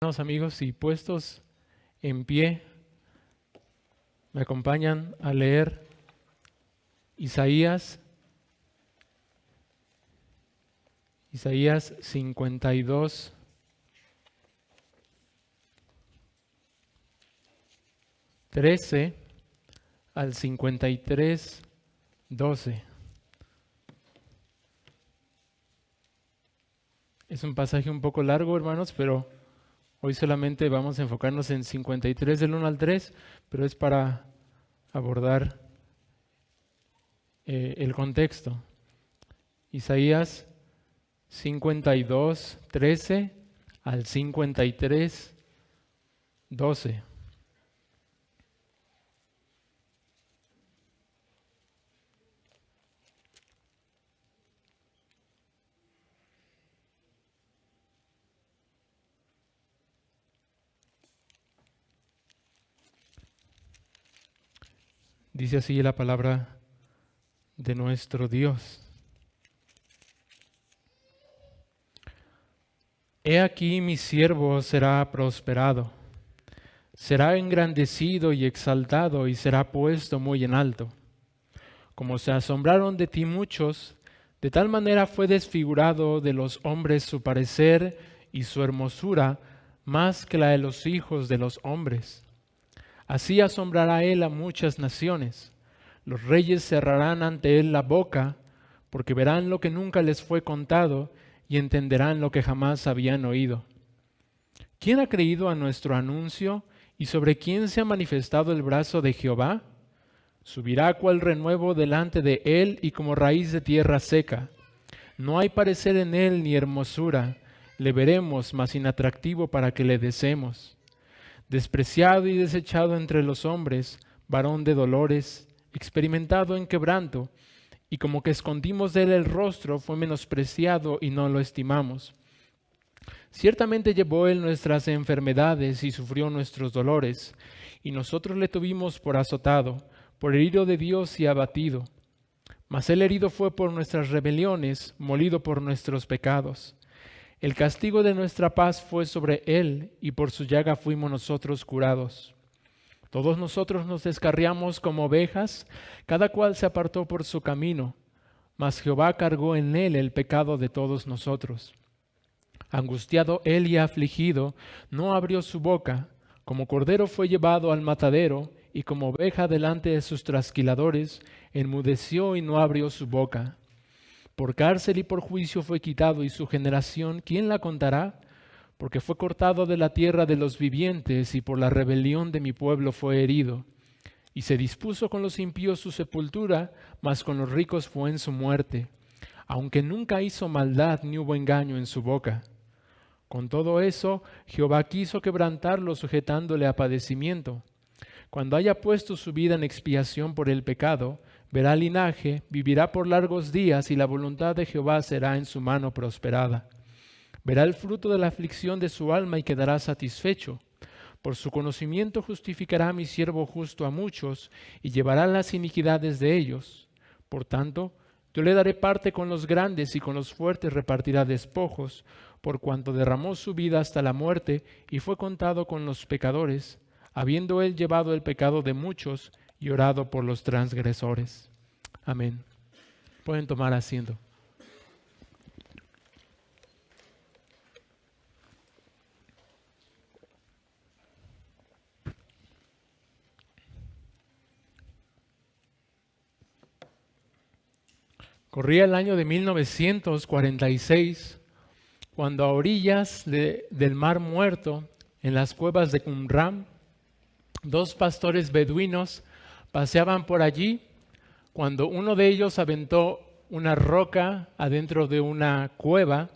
Hermanos, amigos, y puestos en pie, me acompañan a leer Isaías 52, 13 al 53, 12. Es un pasaje un poco largo, hermanos, pero hoy solamente vamos a enfocarnos en 53 del 1 al 3, pero es para abordar el contexto. Isaías 52, 13 al 53, 12. Dice así la palabra de nuestro Dios. He aquí mi siervo será prosperado, será engrandecido y exaltado y será puesto muy en alto. Como se asombraron de ti muchos, de tal manera fue desfigurado de los hombres su parecer y su hermosura más que la de los hijos de los hombres. Así asombrará él a muchas naciones. Los reyes cerrarán ante él la boca, porque verán lo que nunca les fue contado y entenderán lo que jamás habían oído. ¿Quién ha creído a nuestro anuncio y sobre quién se ha manifestado el brazo de Jehová? Subirá cual renuevo delante de él y como raíz de tierra seca. No hay parecer en él ni hermosura. Le veremos, mas inatractivo para que le deseemos. Despreciado y desechado entre los hombres, varón de dolores, experimentado en quebranto, y como que escondimos de él el rostro, fue menospreciado y no lo estimamos. Ciertamente llevó él nuestras enfermedades y sufrió nuestros dolores, y nosotros le tuvimos por azotado, por herido de Dios y abatido. Mas él herido fue por nuestras rebeliones, molido por nuestros pecados. El castigo de nuestra paz fue sobre él, y por su llaga fuimos nosotros curados. Todos nosotros nos descarriamos como ovejas, cada cual se apartó por su camino, mas Jehová cargó en él el pecado de todos nosotros. Angustiado él y afligido, no abrió su boca, como cordero fue llevado al matadero, y como oveja delante de sus trasquiladores, enmudeció y no abrió su boca. Por cárcel y por juicio fue quitado, y su generación, ¿quién la contará? Porque fue cortado de la tierra de los vivientes, y por la rebelión de mi pueblo fue herido. Y se dispuso con los impíos su sepultura, mas con los ricos fue en su muerte. Aunque nunca hizo maldad, ni hubo engaño en su boca. Con todo eso, Jehová quiso quebrantarlo, sujetándole a padecimiento. Cuando haya puesto su vida en expiación por el pecado, verá linaje, vivirá por largos días, y la voluntad de Jehová será en su mano prosperada. Verá el fruto de la aflicción de su alma y quedará satisfecho. Por su conocimiento justificará mi siervo justo a muchos, y llevará las iniquidades de ellos. Por tanto, yo le daré parte con los grandes, y con los fuertes repartirá despojos, por cuanto derramó su vida hasta la muerte, y fue contado con los pecadores, habiendo él llevado el pecado de muchos y orado por los transgresores. Amén. Pueden tomar asiento. Corría el año de 1946, cuando a orillas del Mar Muerto, en las cuevas de Qumran, dos pastores beduinos paseaban por allí cuando uno de ellos aventó una roca adentro de una cueva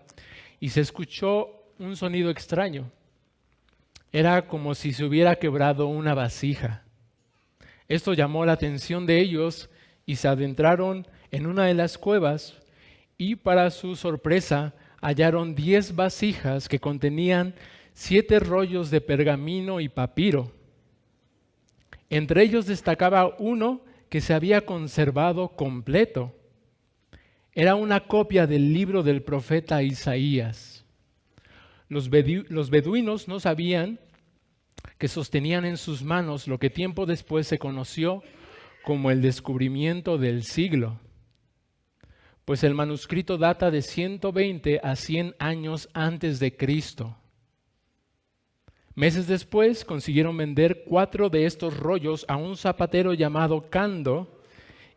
y se escuchó un sonido extraño. Era como si se hubiera quebrado una vasija. Esto llamó la atención de ellos y se adentraron en una de las cuevas y, para su sorpresa, hallaron 10 vasijas que contenían 7 rollos de pergamino y papiro. Entre ellos destacaba uno que se había conservado completo. Era una copia del libro del profeta Isaías. Los beduinos no sabían que sostenían en sus manos lo que tiempo después se conoció como el descubrimiento del siglo, pues el manuscrito data de 120 a 100 años antes de Cristo. Meses después consiguieron vender 4 de estos rollos a un zapatero llamado Cando,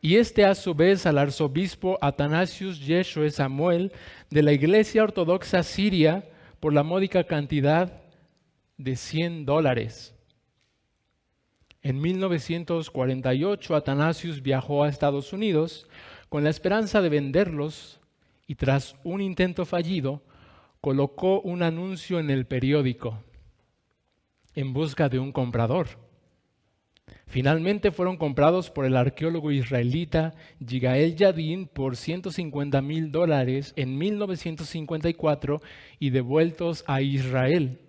y este a su vez al arzobispo Athanasius Yeshua Samuel de la Iglesia Ortodoxa Siria por la módica cantidad de $100. En 1948 Athanasius viajó a Estados Unidos con la esperanza de venderlos y tras un intento fallido colocó un anuncio en el periódico en busca de un comprador. Finalmente fueron comprados por el arqueólogo israelita Yigael Yadin por $150,000 en 1954 y devueltos a Israel.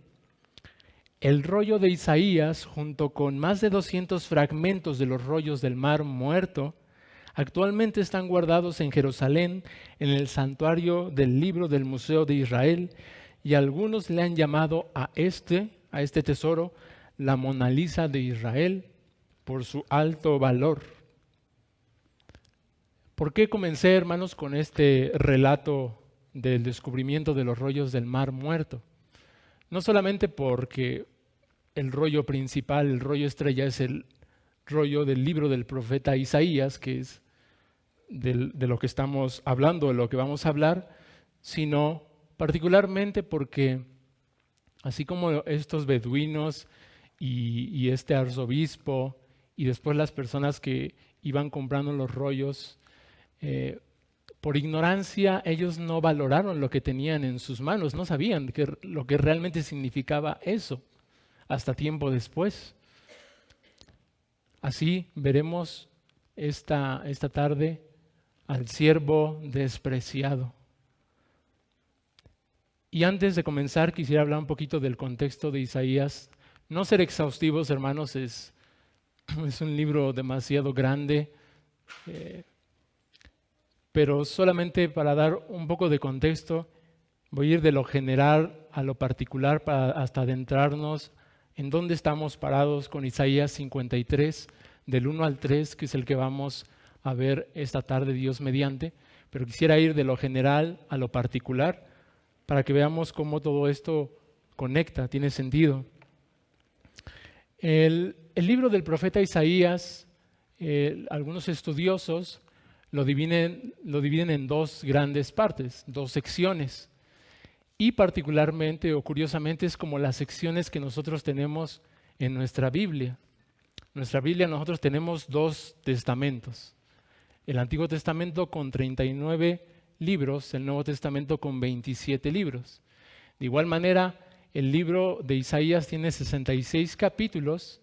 El rollo de Isaías, junto con más de 200 fragmentos de los rollos del Mar Muerto, actualmente están guardados en Jerusalén, en el santuario del libro del Museo de Israel, y algunos le han llamado a este tesoro la Mona Lisa de Israel por su alto valor. ¿Por qué comencé, hermanos, con este relato del descubrimiento de los rollos del Mar Muerto? No solamente porque el rollo principal, el rollo estrella, es el rollo del libro del profeta Isaías, que es de lo que estamos hablando, de lo que vamos a hablar, sino particularmente porque así como estos beduinos y este arzobispo y después las personas que iban comprando los rollos, por ignorancia ellos no valoraron lo que tenían en sus manos, no sabían lo que realmente significaba eso hasta tiempo después. Así veremos esta tarde al siervo despreciado. Y antes de comenzar quisiera hablar un poquito del contexto de Isaías. No ser exhaustivos, hermanos, es un libro demasiado grande, pero solamente para dar un poco de contexto, voy a ir de lo general a lo particular hasta adentrarnos en dónde estamos parados con Isaías 53, del 1 al 3, que es el que vamos a ver esta tarde, Dios mediante. Pero quisiera ir de lo general a lo particular para que veamos cómo todo esto conecta, tiene sentido. El libro del profeta Isaías, algunos estudiosos lo dividen en dos grandes partes, dos secciones. Y particularmente o curiosamente es como las secciones que nosotros tenemos en nuestra Biblia. En nuestra Biblia nosotros tenemos 2 testamentos. El Antiguo Testamento con 39 libros, el Nuevo Testamento con 27 libros. De igual manera, el libro de Isaías tiene 66 capítulos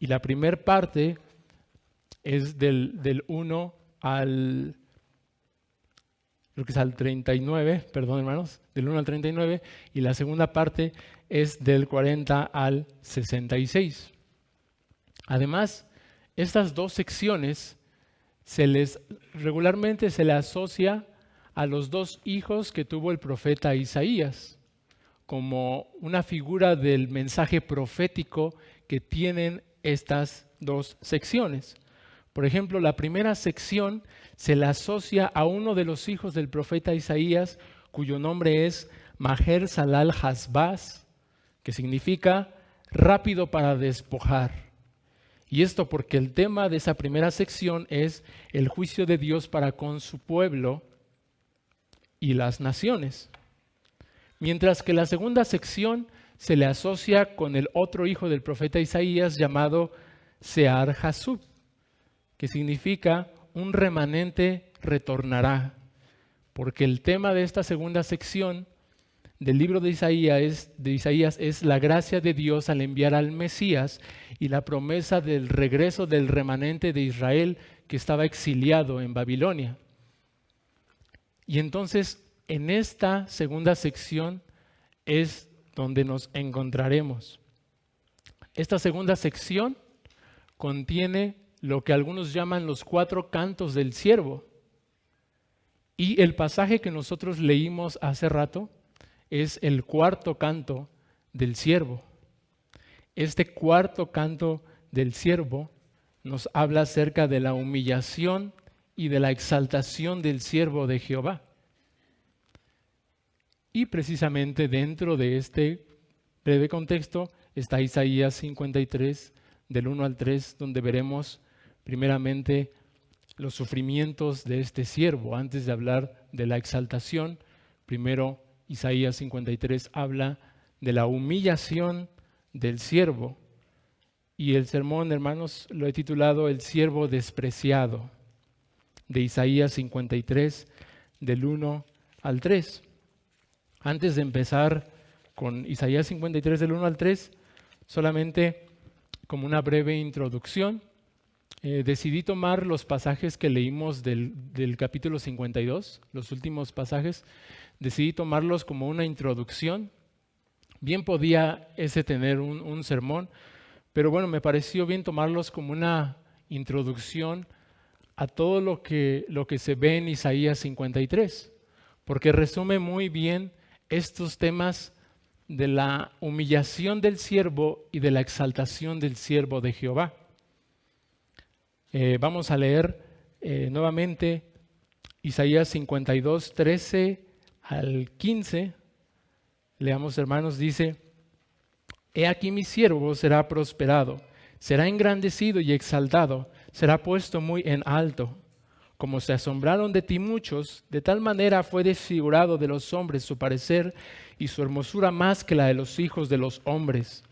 y la primera parte es del 1 al 39, perdón hermanos, del 1 al 39, y la segunda parte es del 40 al 66. Además, estas 2 secciones regularmente se le asocia a los 2 hijos que tuvo el profeta Isaías, como una figura del mensaje profético que tienen estas 2 secciones. Por ejemplo, la primera sección se le asocia a uno de los hijos del profeta Isaías, cuyo nombre es Maher Salal Hasbaz, que significa rápido para despojar. Y esto porque el tema de esa primera sección es el juicio de Dios para con su pueblo y las naciones. Mientras que la segunda sección se le asocia con el otro hijo del profeta Isaías llamado Sear Jasub, que significa un remanente retornará, porque el tema de esta segunda sección del libro de Isaías es la gracia de Dios al enviar al Mesías y la promesa del regreso del remanente de Israel que estaba exiliado en Babilonia. Y entonces, en esta segunda sección es donde nos encontraremos. Esta segunda sección contiene lo que algunos llaman los 4 cantos del siervo. Y el pasaje que nosotros leímos hace rato es el cuarto canto del siervo. Este cuarto canto del siervo nos habla acerca de la humillación y de la exaltación del siervo de Jehová. Y precisamente dentro de este breve contexto está Isaías 53, del 1 al 3, donde veremos primeramente los sufrimientos de este siervo. Antes de hablar de la exaltación, primero Isaías 53 habla de la humillación del siervo. Y el sermón, hermanos, lo he titulado El siervo despreciado, de Isaías 53, del 1 al 3. Antes de empezar con Isaías 53, del 1 al 3, solamente como una breve introducción, decidí tomar los pasajes que leímos del capítulo 52, los últimos pasajes, decidí tomarlos como una introducción. Bien podía ese tener un sermón, pero bueno, me pareció bien tomarlos como una introducción a todo lo que se ve en Isaías 53, porque resume muy bien estos temas de la humillación del siervo y de la exaltación del siervo de Jehová. Vamos a leer nuevamente Isaías 52, 13 al 15. Leamos, hermanos, dice: He aquí mi siervo será prosperado, será engrandecido y exaltado, será puesto muy en alto. Como se asombraron de ti muchos, de tal manera fue desfigurado de los hombres su parecer y su hermosura más que la de los hijos de los hombres.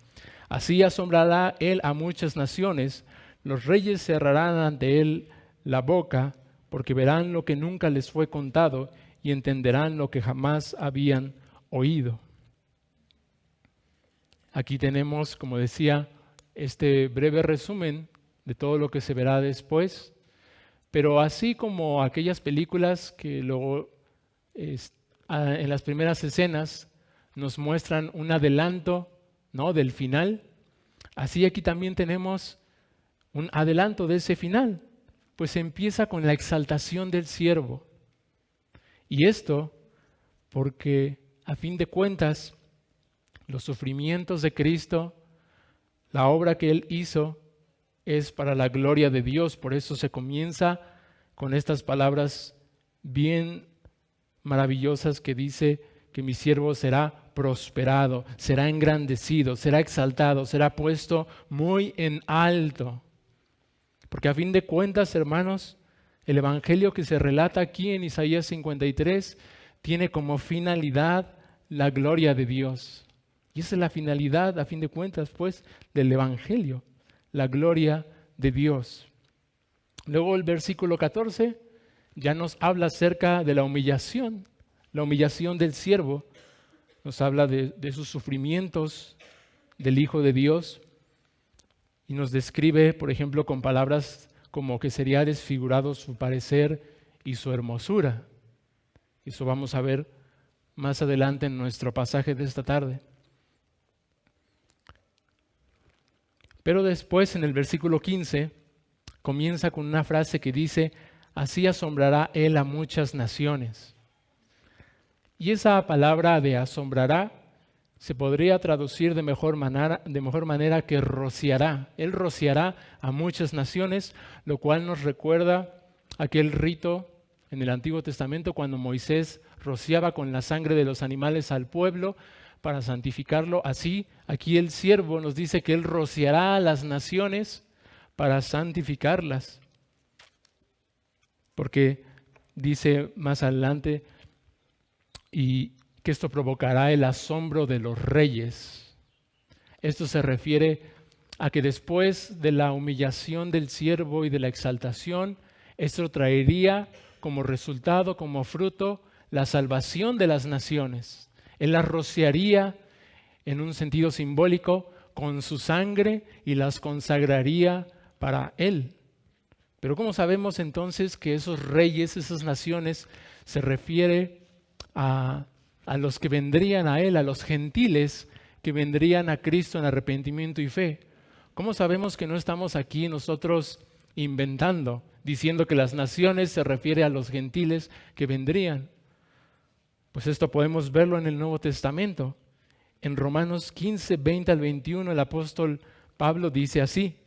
Así asombrará él a muchas naciones, los reyes cerrarán ante él la boca, porque verán lo que nunca les fue contado y entenderán lo que jamás habían oído. Aquí tenemos, como decía, este breve resumen de todo lo que se verá después. Pero así como aquellas películas que luego en las primeras escenas nos muestran un adelanto, ¿no?, del final, así aquí también tenemos un adelanto de ese final, pues empieza con la exaltación del siervo. Y esto porque a fin de cuentas los sufrimientos de Cristo, la obra que Él hizo, es para la gloria de Dios. Por eso se comienza con estas palabras bien maravillosas que dice que mi siervo será prosperado, será engrandecido, será exaltado, será puesto muy en alto. Porque a fin de cuentas, hermanos, el evangelio que se relata aquí en Isaías 53 tiene como finalidad la gloria de Dios. Y esa es la finalidad, a fin de cuentas, pues, del evangelio, la gloria de Dios. Luego el versículo 14 ya nos habla acerca de la humillación del siervo. Nos habla de sus sufrimientos del Hijo de Dios y nos describe, por ejemplo, con palabras como que sería desfigurado su parecer y su hermosura. Eso vamos a ver más adelante en nuestro pasaje de esta tarde. Pero después, en el versículo 15, comienza con una frase que dice: así asombrará él a muchas naciones. Y esa palabra de asombrará se podría traducir de mejor manera que rociará. Él rociará a muchas naciones, lo cual nos recuerda aquel rito en el Antiguo Testamento cuando Moisés rociaba con la sangre de los animales al pueblo para santificarlo. Así, aquí el siervo nos dice que Él rociará a las naciones para santificarlas. Porque dice más adelante, y que esto provocará el asombro de los reyes. Esto se refiere a que después de la humillación del siervo y de la exaltación, esto traería como resultado, como fruto, la salvación de las naciones. Él las rociaría en un sentido simbólico con su sangre y las consagraría para Él. Pero ¿cómo sabemos entonces que esos reyes, esas naciones, se refiere a los que vendrían a Él, a los gentiles que vendrían a Cristo en arrepentimiento y fe? ¿Cómo sabemos que no estamos aquí nosotros inventando, diciendo que las naciones se refiere a los gentiles que vendrían? Pues esto podemos verlo en el Nuevo Testamento. En Romanos 15, 20 al 21, el apóstol Pablo dice así: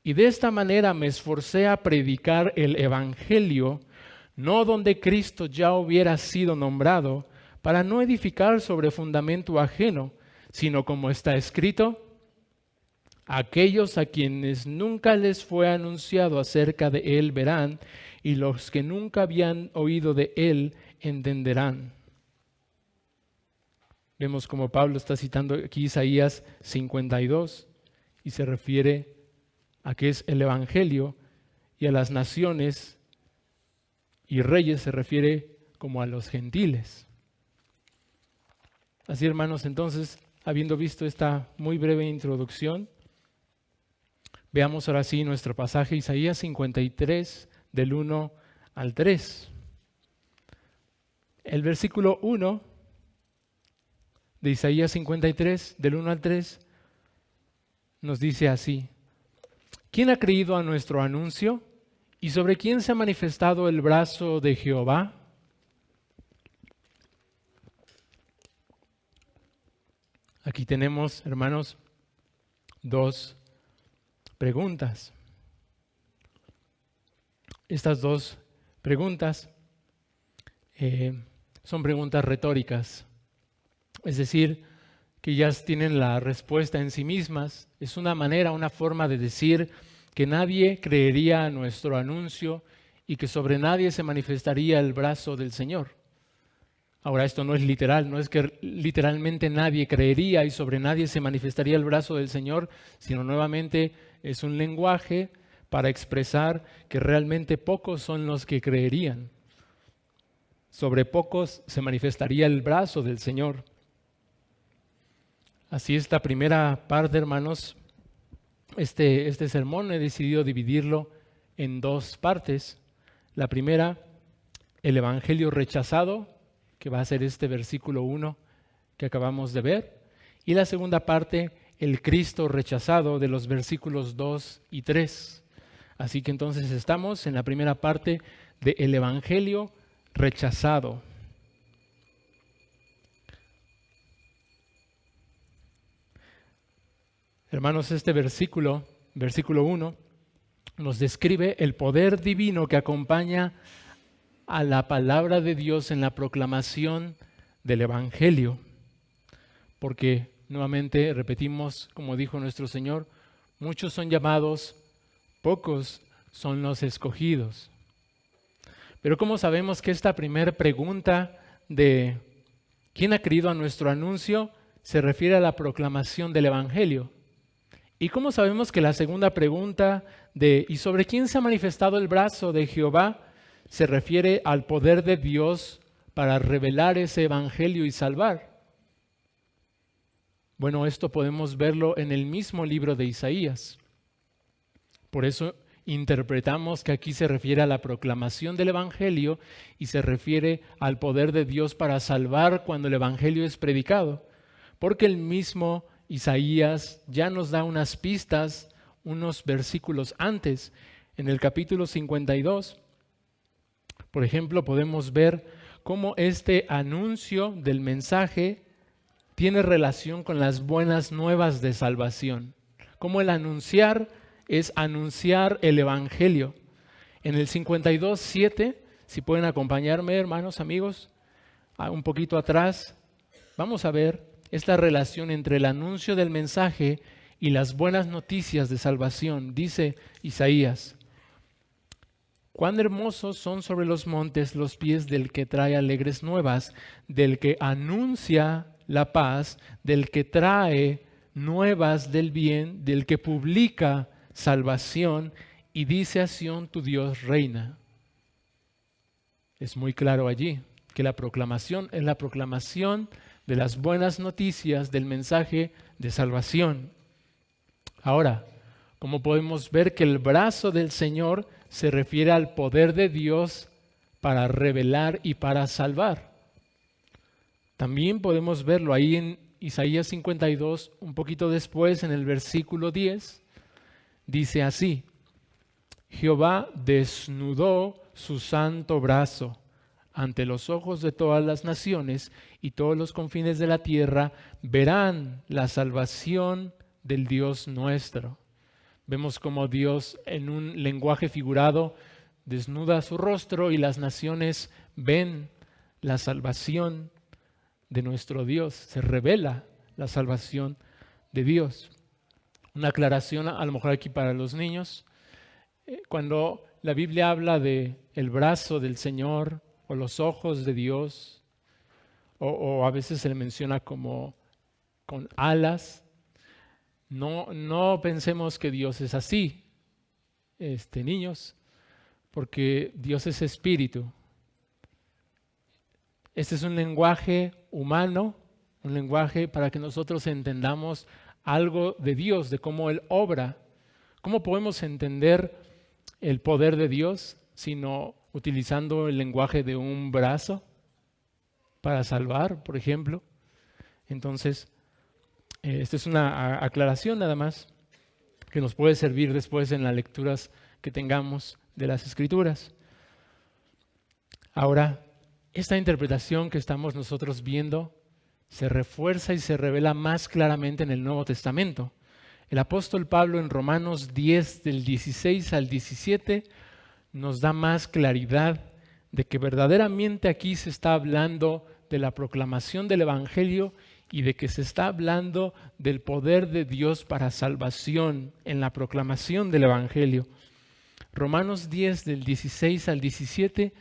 y de esta manera me esforcé a predicar el evangelio, no donde Cristo ya hubiera sido nombrado, para no edificar sobre fundamento ajeno, sino como está escrito: aquellos a quienes nunca les fue anunciado acerca de él verán, y los que nunca habían oído de él entenderán. Vemos como Pablo está citando aquí Isaías 52 y se refiere a qué es el evangelio, y a las naciones y reyes se refiere como a los gentiles. Así, hermanos, entonces, habiendo visto esta muy breve introducción, veamos ahora sí nuestro pasaje, Isaías 53, del 1 al 3. El versículo 1 de Isaías 53, del 1 al 3, nos dice así: ¿quién ha creído a nuestro anuncio? ¿Y sobre quién se ha manifestado el brazo de Jehová? Aquí tenemos, hermanos, dos preguntas. Estas dos preguntas son preguntas retóricas, es decir, que ya tienen la respuesta en sí mismas. Es una manera, una forma de decir que nadie creería a nuestro anuncio y que sobre nadie se manifestaría el brazo del Señor. Ahora, esto no es literal, no es que literalmente nadie creería y sobre nadie se manifestaría el brazo del Señor, sino nuevamente es un lenguaje para expresar que realmente pocos son los que creerían. Sobre pocos se manifestaría el brazo del Señor. Así, esta primera parte, hermanos, este sermón he decidido dividirlo en dos partes. La primera, el evangelio rechazado, que va a ser este versículo 1 que acabamos de ver. Y la segunda parte, el Cristo rechazado, de los versículos 2 y 3. Así que entonces estamos en la primera parte del evangelio rechazado. Hermanos, este versículo 1, nos describe el poder divino que acompaña a la palabra de Dios en la proclamación del evangelio. Porque, nuevamente, repetimos, como dijo nuestro Señor, muchos son llamados, pocos son los escogidos. Pero ¿cómo sabemos que esta primera pregunta de ¿quién ha creído a nuestro anuncio? Se refiere a la proclamación del evangelio. ¿Y cómo sabemos que la segunda pregunta de ¿y sobre quién se ha manifestado el brazo de Jehová? Se refiere al poder de Dios para revelar ese evangelio y salvar? Bueno, esto podemos verlo en el mismo libro de Isaías. Por eso interpretamos que aquí se refiere a la proclamación del evangelio y se refiere al poder de Dios para salvar cuando el evangelio es predicado. Porque el mismo Isaías ya nos da unas pistas, unos versículos antes. En el capítulo 52, por ejemplo, podemos ver cómo este anuncio del mensaje tiene relación con las buenas nuevas de salvación. Cómo el anunciar es anunciar el evangelio. En el 52:7, si pueden acompañarme, hermanos, amigos, un poquito atrás, vamos a ver esta relación entre el anuncio del mensaje y las buenas noticias de salvación. Dice Isaías: cuán hermosos son sobre los montes los pies del que trae alegres nuevas, del que anuncia la paz, del que trae nuevas del bien, del que publica salvación y dice a Sión: tu Dios reina. Es muy claro allí que la proclamación es la proclamación de las buenas noticias del mensaje de salvación. Ahora, como podemos ver que el brazo del Señor se refiere al poder de Dios para revelar y para salvar. También podemos verlo ahí en Isaías 52, un poquito después, en el versículo 10, dice así: Jehová desnudó su santo brazo, ante los ojos de todas las naciones, y todos los confines de la tierra verán la salvación del Dios nuestro. Vemos como Dios, en un lenguaje figurado, desnuda su rostro y las naciones ven la salvación de nuestro Dios. Se revela la salvación de Dios. Una aclaración a lo mejor aquí para los niños. Cuando la Biblia habla de el brazo del Señor o los ojos de Dios, o a veces se le menciona como con alas, no pensemos que Dios es así, niños, porque Dios es espíritu. Este es un lenguaje humano, un lenguaje para que nosotros entendamos algo de Dios, de cómo Él obra. ¿Cómo podemos entender el poder de Dios sino utilizando el lenguaje de un brazo para salvar, por ejemplo? Entonces, esta es una aclaración nada más que nos puede servir después en las lecturas que tengamos de las Escrituras. Ahora, esta interpretación que estamos nosotros viendo se refuerza y se revela más claramente en el Nuevo Testamento. El apóstol Pablo en Romanos 10, del 16 al 17, nos da más claridad de que verdaderamente aquí se está hablando de la proclamación del Evangelio y de que se está hablando del poder de Dios para salvación en la proclamación del Evangelio. Romanos 10, del 16 al 17,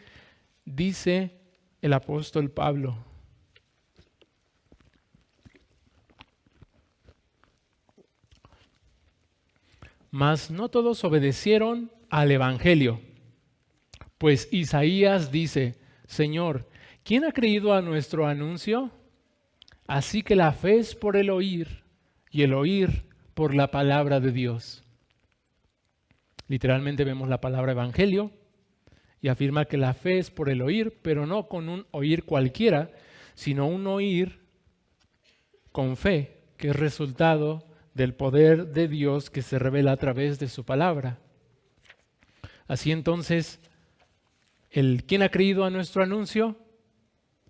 dice el apóstol Pablo: mas no todos obedecieron al Evangelio. Pues Isaías dice: Señor, ¿quién ha creído a nuestro anuncio? Así que la fe es por el oír, y el oír por la palabra de Dios. Literalmente vemos la palabra evangelio y afirma que la fe es por el oír, pero no con un oír cualquiera, sino un oír con fe, que es resultado del poder de Dios que se revela a través de su palabra. Así entonces, el ¿quién ha creído a nuestro anuncio?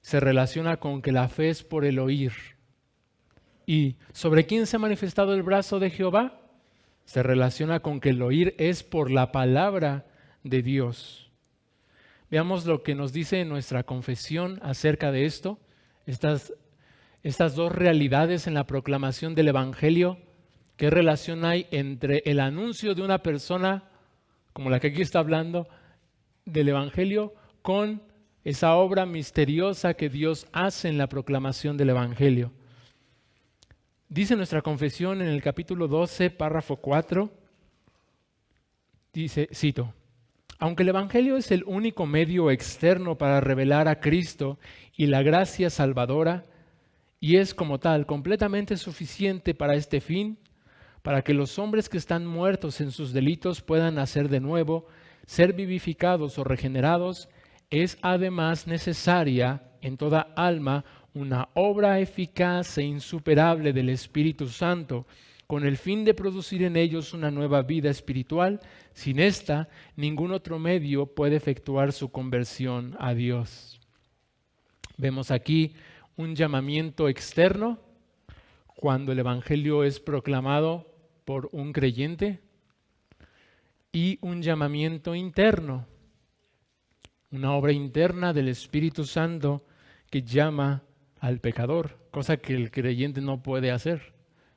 Se relaciona con que la fe es por el oír. ¿Y sobre quién se ha manifestado el brazo de Jehová? Se relaciona con que el oír es por la palabra de Dios. Veamos lo que nos dice nuestra confesión acerca de esto, estas dos realidades en la proclamación del Evangelio. ¿Qué relación hay entre el anuncio de una persona, como la que aquí está hablando, del Evangelio, con esa obra misteriosa que Dios hace en la proclamación del Evangelio? Dice nuestra confesión en el capítulo 12, párrafo 4, dice, cito: aunque el Evangelio es el único medio externo para revelar a Cristo y la gracia salvadora, y es como tal completamente suficiente para este fin, para que los hombres que están muertos en sus delitos puedan nacer de nuevo, ser vivificados o regenerados, es además necesaria en toda alma una obra eficaz e insuperable del Espíritu Santo, con el fin de producir en ellos una nueva vida espiritual. Sin esta, ningún otro medio puede efectuar su conversión a Dios. Vemos aquí un llamamiento externo cuando el Evangelio es proclamado por un creyente, y un llamamiento interno, una obra interna del Espíritu Santo que llama al pecador, cosa que el creyente no puede hacer.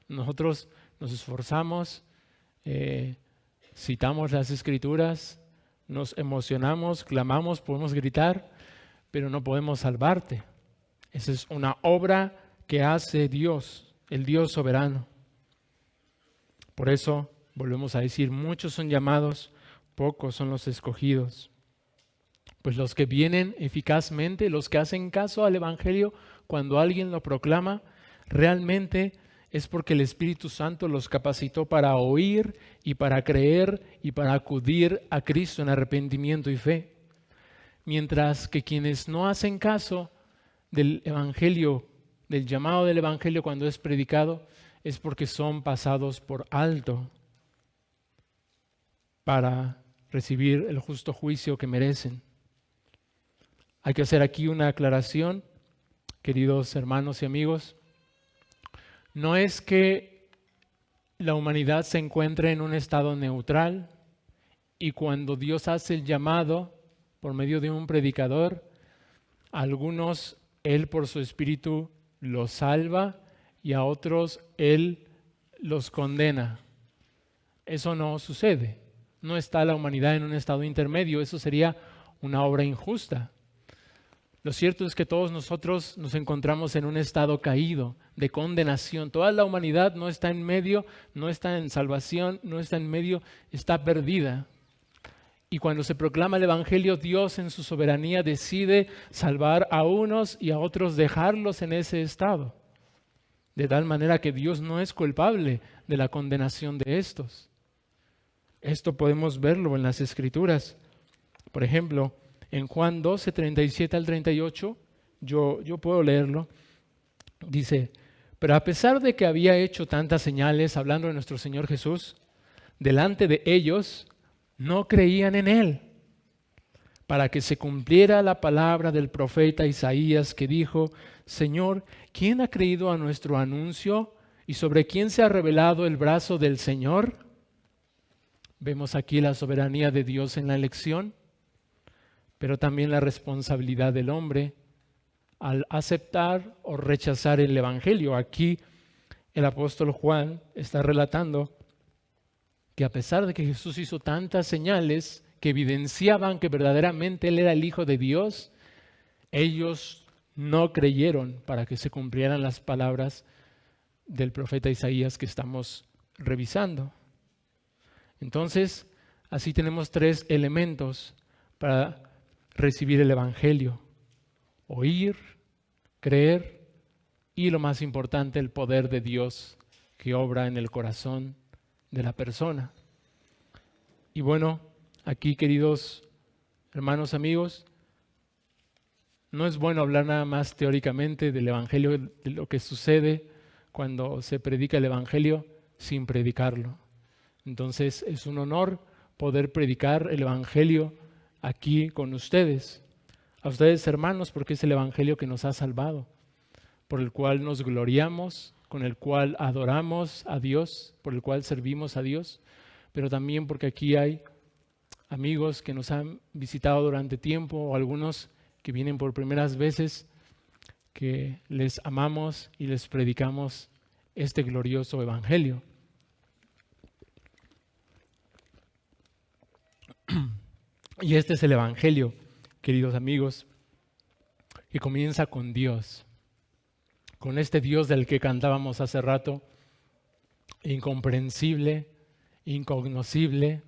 Nosotros nos esforzamos, citamos las Escrituras, nos emocionamos, clamamos, podemos gritar, pero no podemos salvarte. Esa es una obra que hace Dios, el Dios soberano. Por eso, volvemos a decir, muchos son llamados, pocos son los escogidos. Pues los que vienen eficazmente, los que hacen caso al Evangelio cuando alguien lo proclama, realmente es porque el Espíritu Santo los capacitó para oír y para creer y para acudir a Cristo en arrepentimiento y fe. Mientras que quienes no hacen caso del Evangelio, del llamado del Evangelio cuando es predicado, es porque son pasados por alto para recibir el justo juicio que merecen. Hay que hacer aquí una aclaración, queridos hermanos y amigos. No es que la humanidad se encuentre en un estado neutral y cuando Dios hace el llamado por medio de un predicador, a algunos Él por su Espíritu los salva y a otros Él los condena. Eso no sucede. No está la humanidad en un estado intermedio. Eso sería una obra injusta. Lo cierto es que todos nosotros nos encontramos en un estado caído, de condenación. Toda la humanidad no está en medio, no está en salvación, no está en medio, está perdida. Y cuando se proclama el Evangelio, Dios en su soberanía decide salvar a unos y a otros dejarlos en ese estado. De tal manera que Dios no es culpable de la condenación de estos. Esto podemos verlo en las Escrituras. Por ejemplo, en Juan 12, 37 al 38, yo puedo leerlo. Dice, pero a pesar de que había hecho tantas señales, hablando de nuestro Señor Jesús, delante de ellos, no creían en Él, para que se cumpliera la palabra del profeta Isaías que dijo, Señor, ¿quién ha creído a nuestro anuncio y sobre quién se ha revelado el brazo del Señor? Vemos aquí la soberanía de Dios en la elección, pero también la responsabilidad del hombre al aceptar o rechazar el Evangelio. Aquí el apóstol Juan está relatando que a pesar de que Jesús hizo tantas señales que evidenciaban que verdaderamente Él era el Hijo de Dios, ellos no creyeron para que se cumplieran las palabras del profeta Isaías que estamos revisando. Entonces, así tenemos tres elementos para recibir el Evangelio: oír, creer y, lo más importante, el poder de Dios que obra en el corazón de la persona. Y bueno, aquí, queridos hermanos, amigos, no es bueno hablar nada más teóricamente del Evangelio, de lo que sucede cuando se predica el Evangelio sin predicarlo. Entonces es un honor poder predicar el Evangelio aquí con ustedes. A ustedes, hermanos, porque es el Evangelio que nos ha salvado, por el cual nos gloriamos, con el cual adoramos a Dios, por el cual servimos a Dios, pero también porque aquí hay amigos que nos han visitado durante tiempo o algunos que vienen por primeras veces, que les amamos y les predicamos este glorioso Evangelio. Y este es el Evangelio, queridos amigos, que comienza con Dios, con este Dios del que cantábamos hace rato, incomprensible, incognoscible,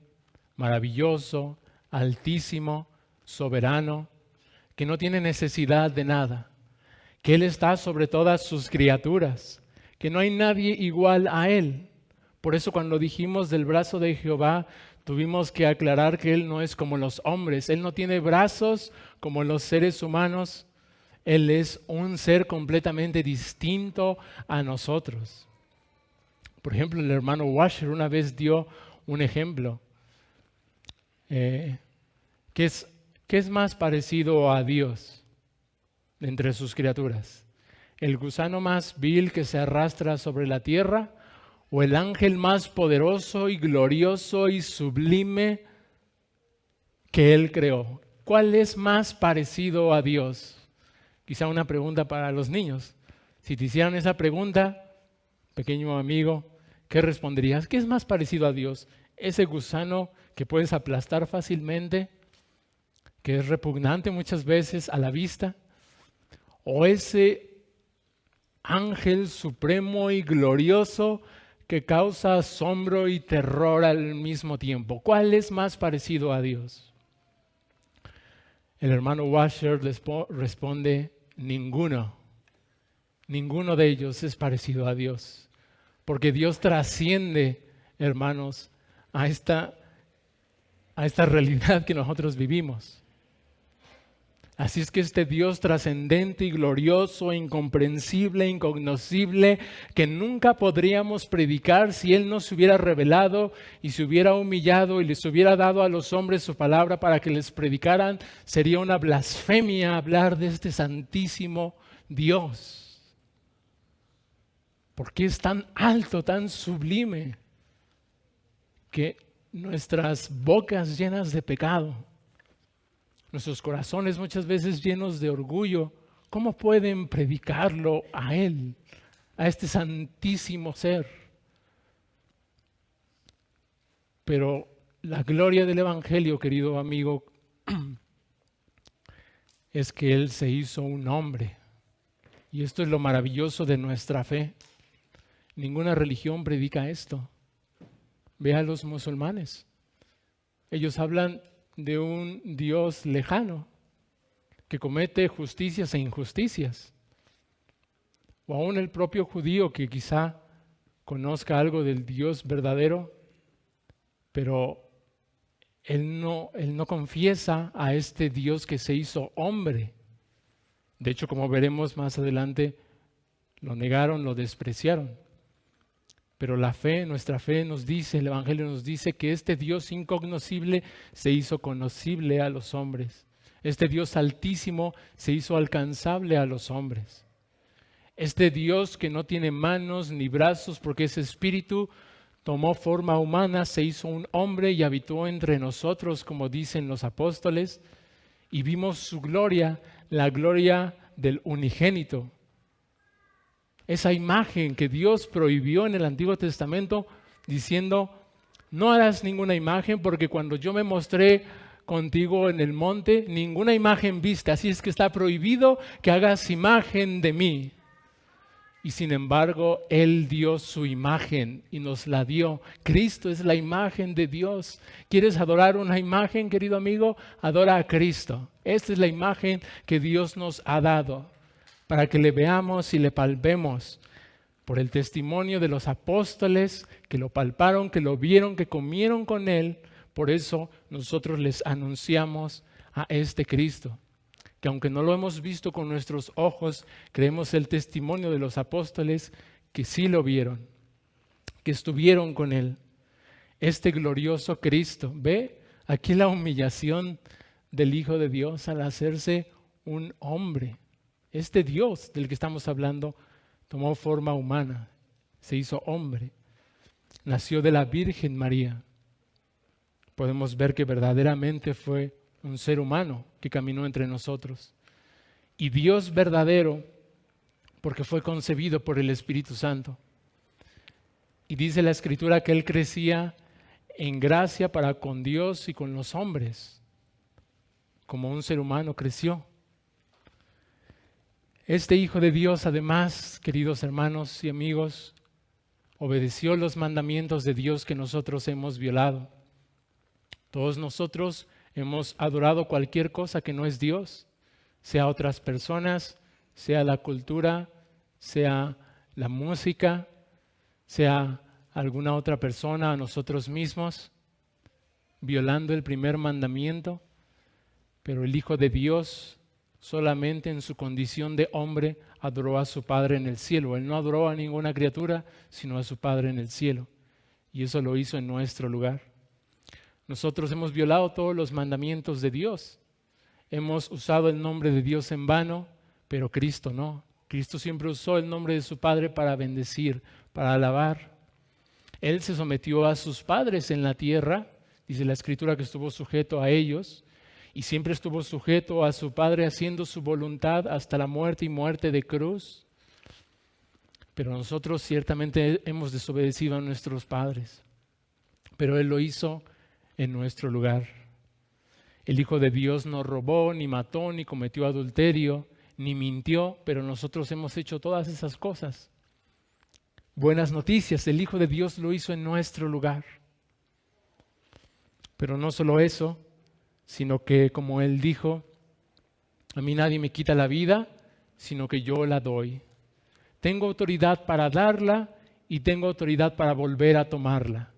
maravilloso, altísimo, soberano, que no tiene necesidad de nada, que Él está sobre todas sus criaturas, que no hay nadie igual a Él. Por eso cuando dijimos del brazo de Jehová, tuvimos que aclarar que Él no es como los hombres. Él no tiene brazos como los seres humanos. Él es un ser completamente distinto a nosotros. Por ejemplo, el hermano Washer una vez dio un ejemplo. ¿Qué es más parecido a Dios de entre sus criaturas? ¿El gusano más vil que se arrastra sobre la tierra o el ángel más poderoso y glorioso y sublime que Él creó? ¿Cuál es más parecido a Dios? Quizá una pregunta para los niños. Si te hicieran esa pregunta, pequeño amigo, ¿qué responderías? ¿Qué es más parecido a Dios? ¿Ese gusano que puedes aplastar fácilmente, que es repugnante muchas veces a la vista? ¿O ese ángel supremo y glorioso que causa asombro y terror al mismo tiempo? ¿Cuál es más parecido a Dios? El hermano Washer responde, ninguno. Ninguno de ellos es parecido a Dios. Porque Dios trasciende, hermanos, a esta realidad que nosotros vivimos. Así es que este Dios trascendente y glorioso, incomprensible, incognoscible, que nunca podríamos predicar si Él no se hubiera revelado y se hubiera humillado y les hubiera dado a los hombres su palabra para que les predicaran, sería una blasfemia hablar de este santísimo Dios. Porque es tan alto, tan sublime, que nuestras bocas llenas de pecado, nuestros corazones muchas veces llenos de orgullo, ¿cómo pueden predicarlo a Él, a este santísimo ser? Pero la gloria del Evangelio, querido amigo, es que Él se hizo un hombre. Y esto es lo maravilloso de nuestra fe. Ninguna religión predica esto. Ve a los musulmanes. Ellos hablan de un Dios lejano que comete justicias e injusticias. O aún el propio judío que quizá conozca algo del Dios verdadero, pero él no confiesa a este Dios que se hizo hombre. De hecho, como veremos más adelante, lo negaron, lo despreciaron. Pero la fe, nuestra fe nos dice, el Evangelio nos dice que este Dios incognoscible se hizo conocible a los hombres. Este Dios altísimo se hizo alcanzable a los hombres. Este Dios que no tiene manos ni brazos porque es espíritu, tomó forma humana, se hizo un hombre y habitó entre nosotros, como dicen los apóstoles, y vimos su gloria, la gloria del unigénito. Esa imagen que Dios prohibió en el Antiguo Testamento diciendo, no harás ninguna imagen porque cuando yo me mostré contigo en el monte, ninguna imagen viste, así es que está prohibido que hagas imagen de mí. Y sin embargo, Él dio su imagen y nos la dio. Cristo es la imagen de Dios. ¿Quieres adorar una imagen, querido amigo? Adora a Cristo. Esta es la imagen que Dios nos ha dado, para que le veamos y le palpemos por el testimonio de los apóstoles que lo palparon, que lo vieron, que comieron con Él. Por eso nosotros les anunciamos a este Cristo, que aunque no lo hemos visto con nuestros ojos, creemos el testimonio de los apóstoles que sí lo vieron, que estuvieron con Él. Este glorioso Cristo, ve aquí la humillación del Hijo de Dios al hacerse un hombre. Este Dios del que estamos hablando tomó forma humana, se hizo hombre, nació de la Virgen María. Podemos ver que verdaderamente fue un ser humano que caminó entre nosotros. Y Dios verdadero, porque fue concebido por el Espíritu Santo. Y dice la Escritura que Él crecía en gracia para con Dios y con los hombres, como un ser humano creció. Este Hijo de Dios, además, queridos hermanos y amigos, obedeció los mandamientos de Dios que nosotros hemos violado. Todos nosotros hemos adorado cualquier cosa que no es Dios, sea otras personas, sea la cultura, sea la música, sea alguna otra persona, a nosotros mismos, violando el primer mandamiento. Pero el Hijo de Dios, solamente en su condición de hombre, adoró a su Padre en el cielo. Él no adoró a ninguna criatura, sino a su Padre en el cielo. Y eso lo hizo en nuestro lugar. Nosotros hemos violado todos los mandamientos de Dios. Hemos usado el nombre de Dios en vano, pero Cristo no. Cristo siempre usó el nombre de su Padre para bendecir, para alabar. Él se sometió a sus padres en la tierra, dice la Escritura que estuvo sujeto a ellos, y siempre estuvo sujeto a su Padre haciendo su voluntad hasta la muerte y muerte de cruz. Pero nosotros ciertamente hemos desobedecido a nuestros padres, pero Él lo hizo en nuestro lugar. El Hijo de Dios no robó, ni mató, ni cometió adulterio, ni mintió, pero nosotros hemos hecho todas esas cosas. Buenas noticias, el Hijo de Dios lo hizo en nuestro lugar. Pero no solo eso, sino que, como Él dijo, a mí nadie me quita la vida, sino que yo la doy. Tengo autoridad para darla y tengo autoridad para volver a tomarla.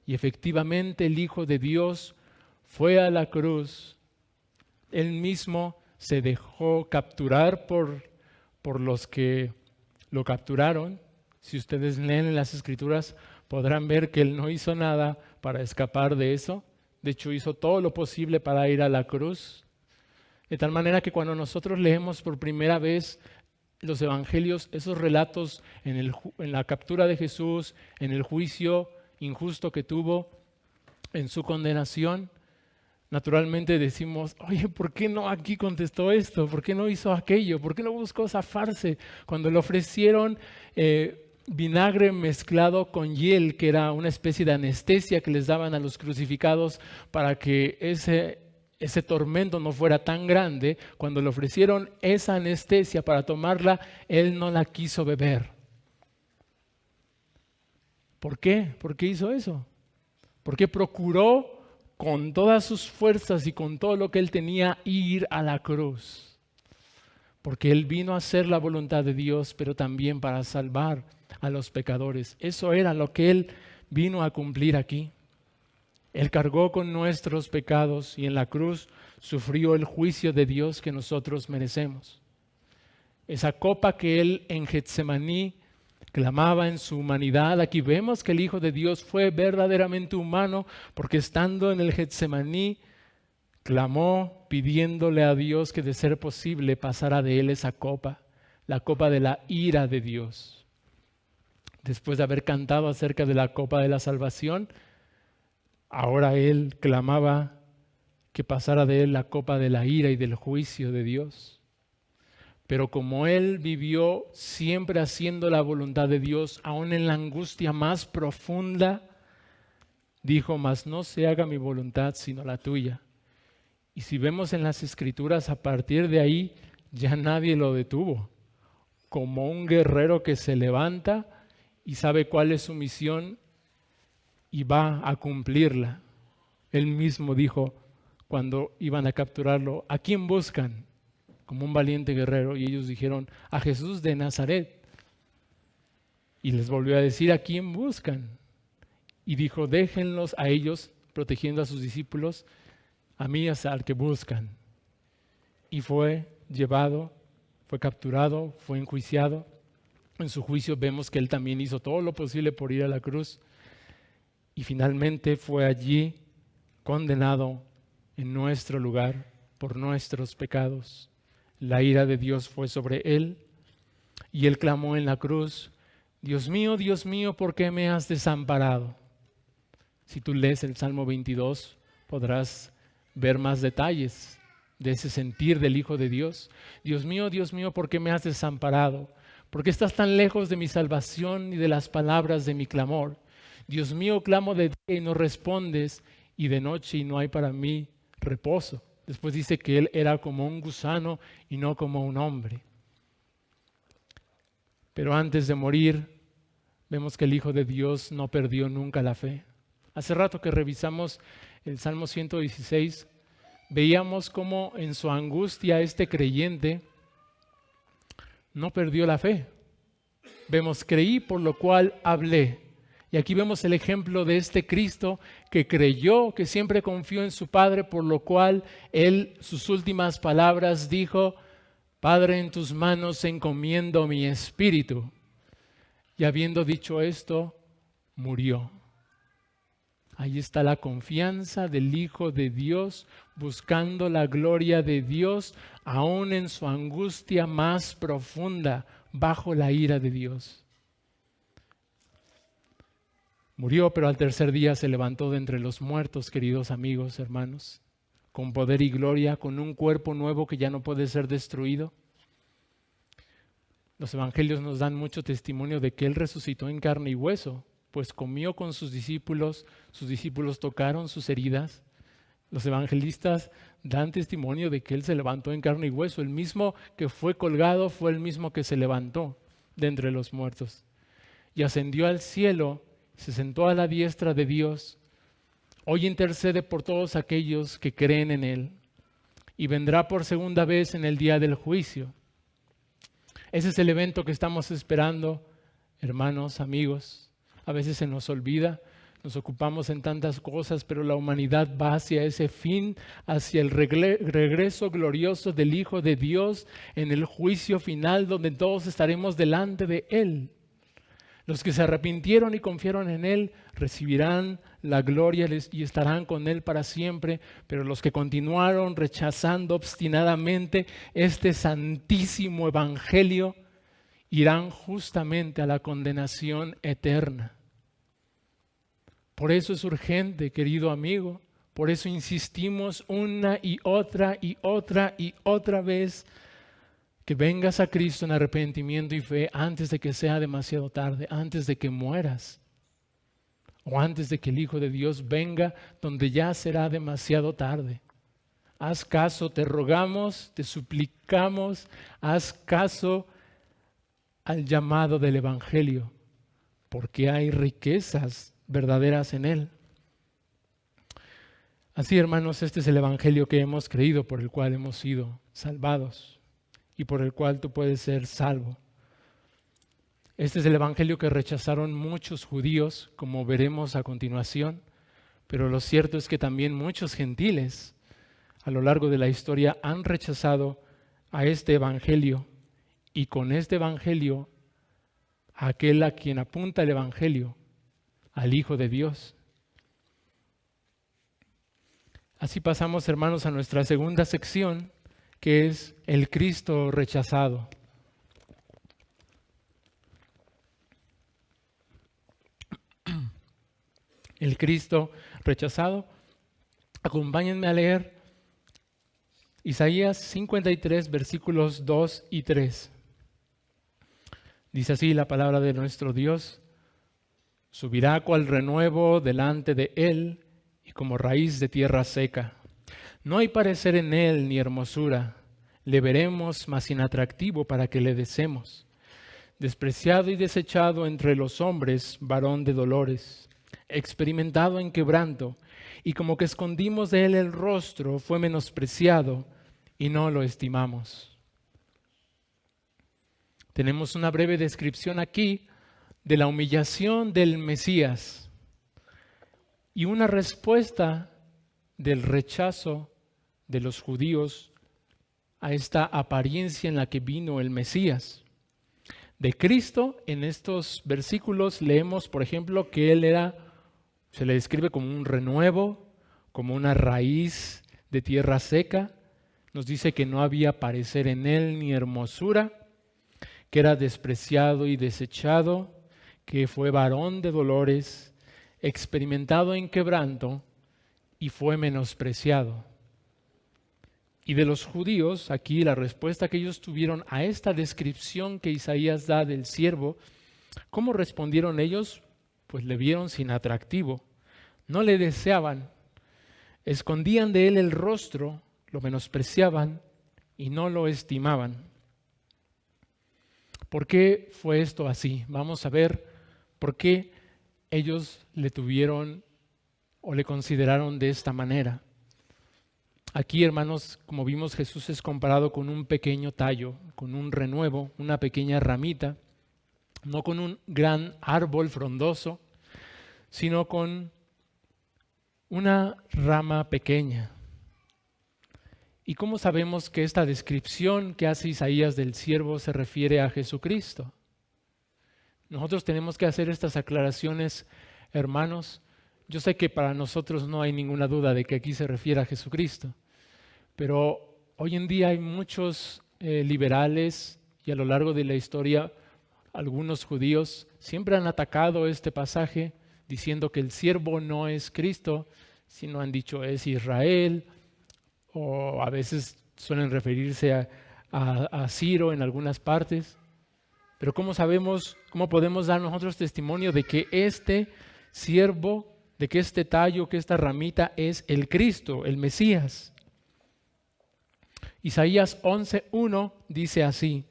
Y efectivamente el Hijo de Dios fue a la cruz. Él mismo se dejó capturar por los que lo capturaron. Si ustedes leen en las Escrituras, podrán ver que él no hizo nada para escapar de eso. De hecho, hizo todo lo posible para ir a la cruz. De tal manera que cuando nosotros leemos por primera vez los evangelios, esos relatos en la captura de Jesús, en el juicio injusto que tuvo, en su condenación, naturalmente decimos, oye, ¿por qué no aquí contestó esto? ¿Por qué no hizo aquello? ¿Por qué no buscó zafarse? Cuando le ofrecieron vinagre mezclado con hiel, que era una especie de anestesia que les daban a los crucificados para que ese tormento no fuera tan grande, cuando le ofrecieron esa anestesia para tomarla, él no la quiso beber. ¿Por qué? ¿Por qué hizo eso? Porque procuró con todas sus fuerzas y con todo lo que él tenía ir a la cruz. Porque él vino a hacer la voluntad de Dios, pero también para salvar a los pecadores. Eso era lo que él vino a cumplir aquí. Él cargó con nuestros pecados y en la cruz sufrió el juicio de Dios que nosotros merecemos. Esa copa que él en Getsemaní clamaba en su humanidad. Aquí vemos que el Hijo de Dios fue verdaderamente humano porque estando en el Getsemaní clamó pidiéndole a Dios que de ser posible pasara de él esa copa, la copa de la ira de Dios. Después de haber cantado acerca de la copa de la salvación, ahora él clamaba que pasara de él la copa de la ira y del juicio de Dios. Pero como él vivió siempre haciendo la voluntad de Dios, aún en la angustia más profunda, dijo, mas no se haga mi voluntad sino la tuya. Y si vemos en las Escrituras, a partir de ahí ya nadie lo detuvo. Como un guerrero que se levanta y sabe cuál es su misión y va a cumplirla. Él mismo dijo cuando iban a capturarlo, ¿a quién buscan? Como un valiente guerrero, y ellos dijeron, a Jesús de Nazaret. Y les volvió a decir, ¿a quién buscan? Y dijo, déjenlos a ellos, protegiendo a sus discípulos, a mí es al que buscan. Y fue llevado, fue capturado, fue enjuiciado. En su juicio vemos que él también hizo todo lo posible por ir a la cruz. Y finalmente fue allí condenado en nuestro lugar por nuestros pecados. La ira de Dios fue sobre él y él clamó en la cruz, Dios mío, ¿por qué me has desamparado? Si tú lees el Salmo 22, podrás ver más detalles de ese sentir del Hijo de Dios. Dios mío, ¿por qué me has desamparado? ¿Por qué estás tan lejos de mi salvación y de las palabras de mi clamor? Dios mío, clamo de día y no respondes, y de noche y no hay para mí reposo. Después dice que él era como un gusano y no como un hombre. Pero antes de morir, vemos que el Hijo de Dios no perdió nunca la fe. Hace rato que revisamos el Salmo 116, veíamos cómo en su angustia este creyente no perdió la fe. Vemos, creí por lo cual hablé. Y aquí vemos el ejemplo de este Cristo que creyó, que siempre confió en su Padre, por lo cual él, sus últimas palabras dijo, Padre, en tus manos encomiendo mi espíritu. Y habiendo dicho esto, murió. Ahí está la confianza del Hijo de Dios, buscando la gloria de Dios, aún en su angustia más profunda, bajo la ira de Dios. Murió, pero al tercer día se levantó de entre los muertos, queridos amigos, hermanos, con poder y gloria, con un cuerpo nuevo que ya no puede ser destruido. Los evangelios nos dan mucho testimonio de que Él resucitó en carne y hueso, pues comió con sus discípulos tocaron sus heridas. Los evangelistas dan testimonio de que Él se levantó en carne y hueso. El mismo que fue colgado fue el mismo que se levantó de entre los muertos. Y ascendió al cielo, se sentó a la diestra de Dios. Hoy intercede por todos aquellos que creen en Él. Y vendrá por segunda vez en el día del juicio. Ese es el evento que estamos esperando, hermanos, amigos. A veces se nos olvida, nos ocupamos en tantas cosas, pero la humanidad va hacia ese fin, hacia el regreso glorioso del Hijo de Dios en el juicio final, donde todos estaremos delante de Él. Los que se arrepintieron y confiaron en Él recibirán la gloria y estarán con Él para siempre, pero los que continuaron rechazando obstinadamente este santísimo evangelio irán justamente a la condenación eterna. Por eso es urgente, querido amigo, por eso insistimos una y otra y otra y otra vez que vengas a Cristo en arrepentimiento y fe antes de que sea demasiado tarde, antes de que mueras o antes de que el Hijo de Dios venga donde ya será demasiado tarde. Haz caso, te rogamos, te suplicamos, haz caso al llamado del Evangelio, porque hay riquezas verdaderas en él. Así, hermanos, este es el Evangelio que hemos creído, por el cual hemos sido salvados y por el cual tú puedes ser salvo. Este es el Evangelio que rechazaron muchos judíos, como veremos a continuación, pero lo cierto es que también muchos gentiles a lo largo de la historia han rechazado a este Evangelio, y con este Evangelio a aquel a quien apunta el Evangelio, al Hijo de Dios. Así pasamos, hermanos, a nuestra segunda sección, que es el Cristo rechazado. El Cristo rechazado. Acompáñenme a leer Isaías 53, versículos 2 y 3. Dice así la palabra de nuestro Dios: subirá cual renuevo delante de él y como raíz de tierra seca. No hay parecer en él ni hermosura, le veremos más inatractivo para que le deseemos. Despreciado y desechado entre los hombres, varón de dolores, experimentado en quebranto, y como que escondimos de él el rostro, fue menospreciado y no lo estimamos. Tenemos una breve descripción aquí de la humillación del Mesías y una respuesta del rechazo de los judíos a esta apariencia en la que vino el Mesías. De Cristo, en estos versículos leemos, por ejemplo, que Él se le describe como un renuevo, como una raíz de tierra seca. Nos dice que no había parecer en Él ni hermosura, que era despreciado y desechado, que fue varón de dolores, experimentado en quebranto y fue menospreciado. Y de los judíos, aquí la respuesta que ellos tuvieron a esta descripción que Isaías da del siervo, ¿cómo respondieron ellos? Pues le vieron sin atractivo, no le deseaban, escondían de él el rostro, lo menospreciaban y no lo estimaban. ¿Por qué fue esto así? Vamos a ver por qué ellos le tuvieron o le consideraron de esta manera. Aquí, hermanos, como vimos, Jesús es comparado con un pequeño tallo, con un renuevo, una pequeña ramita, no con un gran árbol frondoso, sino con una rama pequeña. ¿Y cómo sabemos que esta descripción que hace Isaías del siervo se refiere a Jesucristo? Nosotros tenemos que hacer estas aclaraciones, hermanos. Yo sé que para nosotros no hay ninguna duda de que aquí se refiere a Jesucristo, pero hoy en día hay muchos liberales y a lo largo de la historia algunos judíos siempre han atacado este pasaje diciendo que el siervo no es Cristo, sino han dicho es Israel, o a veces suelen referirse a Ciro en algunas partes. Pero ¿cómo sabemos, cómo podemos dar nosotros testimonio de que este siervo, de que este tallo, que esta ramita es el Cristo, el Mesías? Isaías 11:1 dice así,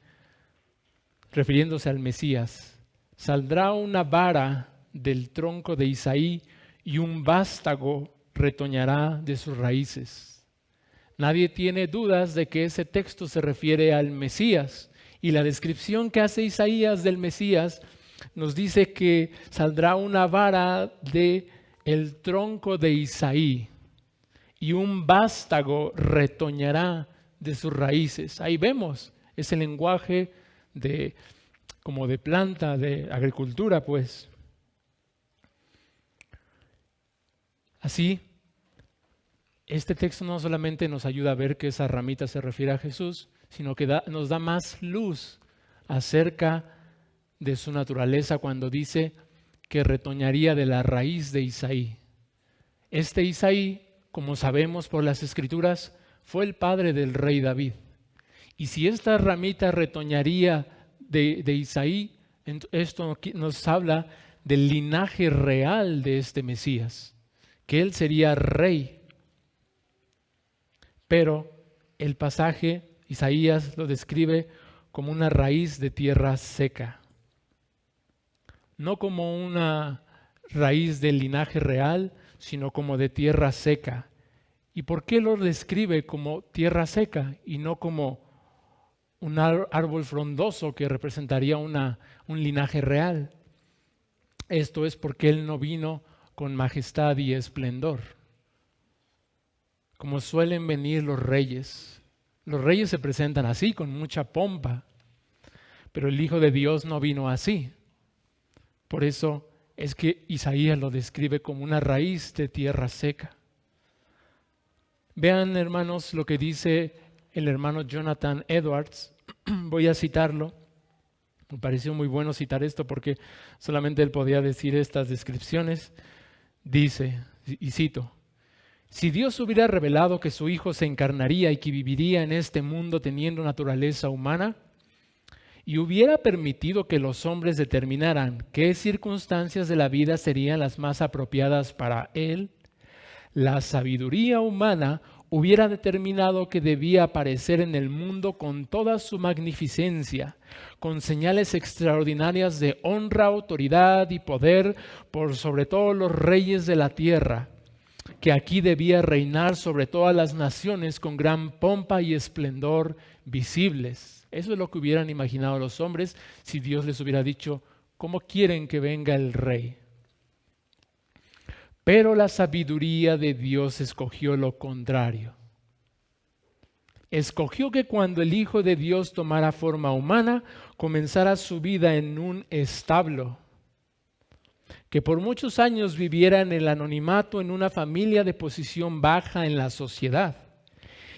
refiriéndose al Mesías: saldrá una vara del tronco de Isaí y un vástago retoñará de sus raíces. Nadie tiene dudas de que ese texto se refiere al Mesías, y la descripción que hace Isaías del Mesías nos dice que saldrá una vara de el tronco de Isaí, y un vástago retoñará de sus raíces. Ahí vemos ese lenguaje como de planta, de agricultura, pues. Así, este texto no solamente nos ayuda a ver que esa ramita se refiere a Jesús, sino que nos da más luz acerca de su naturaleza cuando dice que retoñaría de la raíz de Isaí. Este Isaí, como sabemos por las Escrituras, fue el padre del rey David. Y si esta ramita retoñaría de Isaí, esto nos habla del linaje real de este Mesías, que él sería rey. Pero el pasaje, Isaías lo describe como una raíz de tierra seca, no como una raíz del linaje real, sino como de tierra seca. ¿Y por qué lo describe como tierra seca y no como un árbol frondoso que representaría un linaje real? Esto es porque él no vino con majestad y esplendor, como suelen venir los reyes. Los reyes se presentan así, con mucha pompa, pero el Hijo de Dios no vino así. Por eso es que Isaías lo describe como una raíz de tierra seca. Vean, hermanos, lo que dice el hermano Jonathan Edwards. Voy a citarlo. Me pareció muy bueno citar esto porque solamente él podía decir estas descripciones. Dice, y cito: si Dios hubiera revelado que su Hijo se encarnaría y que viviría en este mundo teniendo naturaleza humana, y hubiera permitido que los hombres determinaran qué circunstancias de la vida serían las más apropiadas para Él, la sabiduría humana hubiera determinado que debía aparecer en el mundo con toda su magnificencia, con señales extraordinarias de honra, autoridad y poder por sobre todos los reyes de la tierra, que aquí debía reinar sobre todas las naciones con gran pompa y esplendor visibles. Eso es lo que hubieran imaginado los hombres si Dios les hubiera dicho: ¿cómo quieren que venga el rey? Pero la sabiduría de Dios escogió lo contrario. Escogió que cuando el Hijo de Dios tomara forma humana, comenzara su vida en un establo, que por muchos años viviera en el anonimato en una familia de posición baja en la sociedad,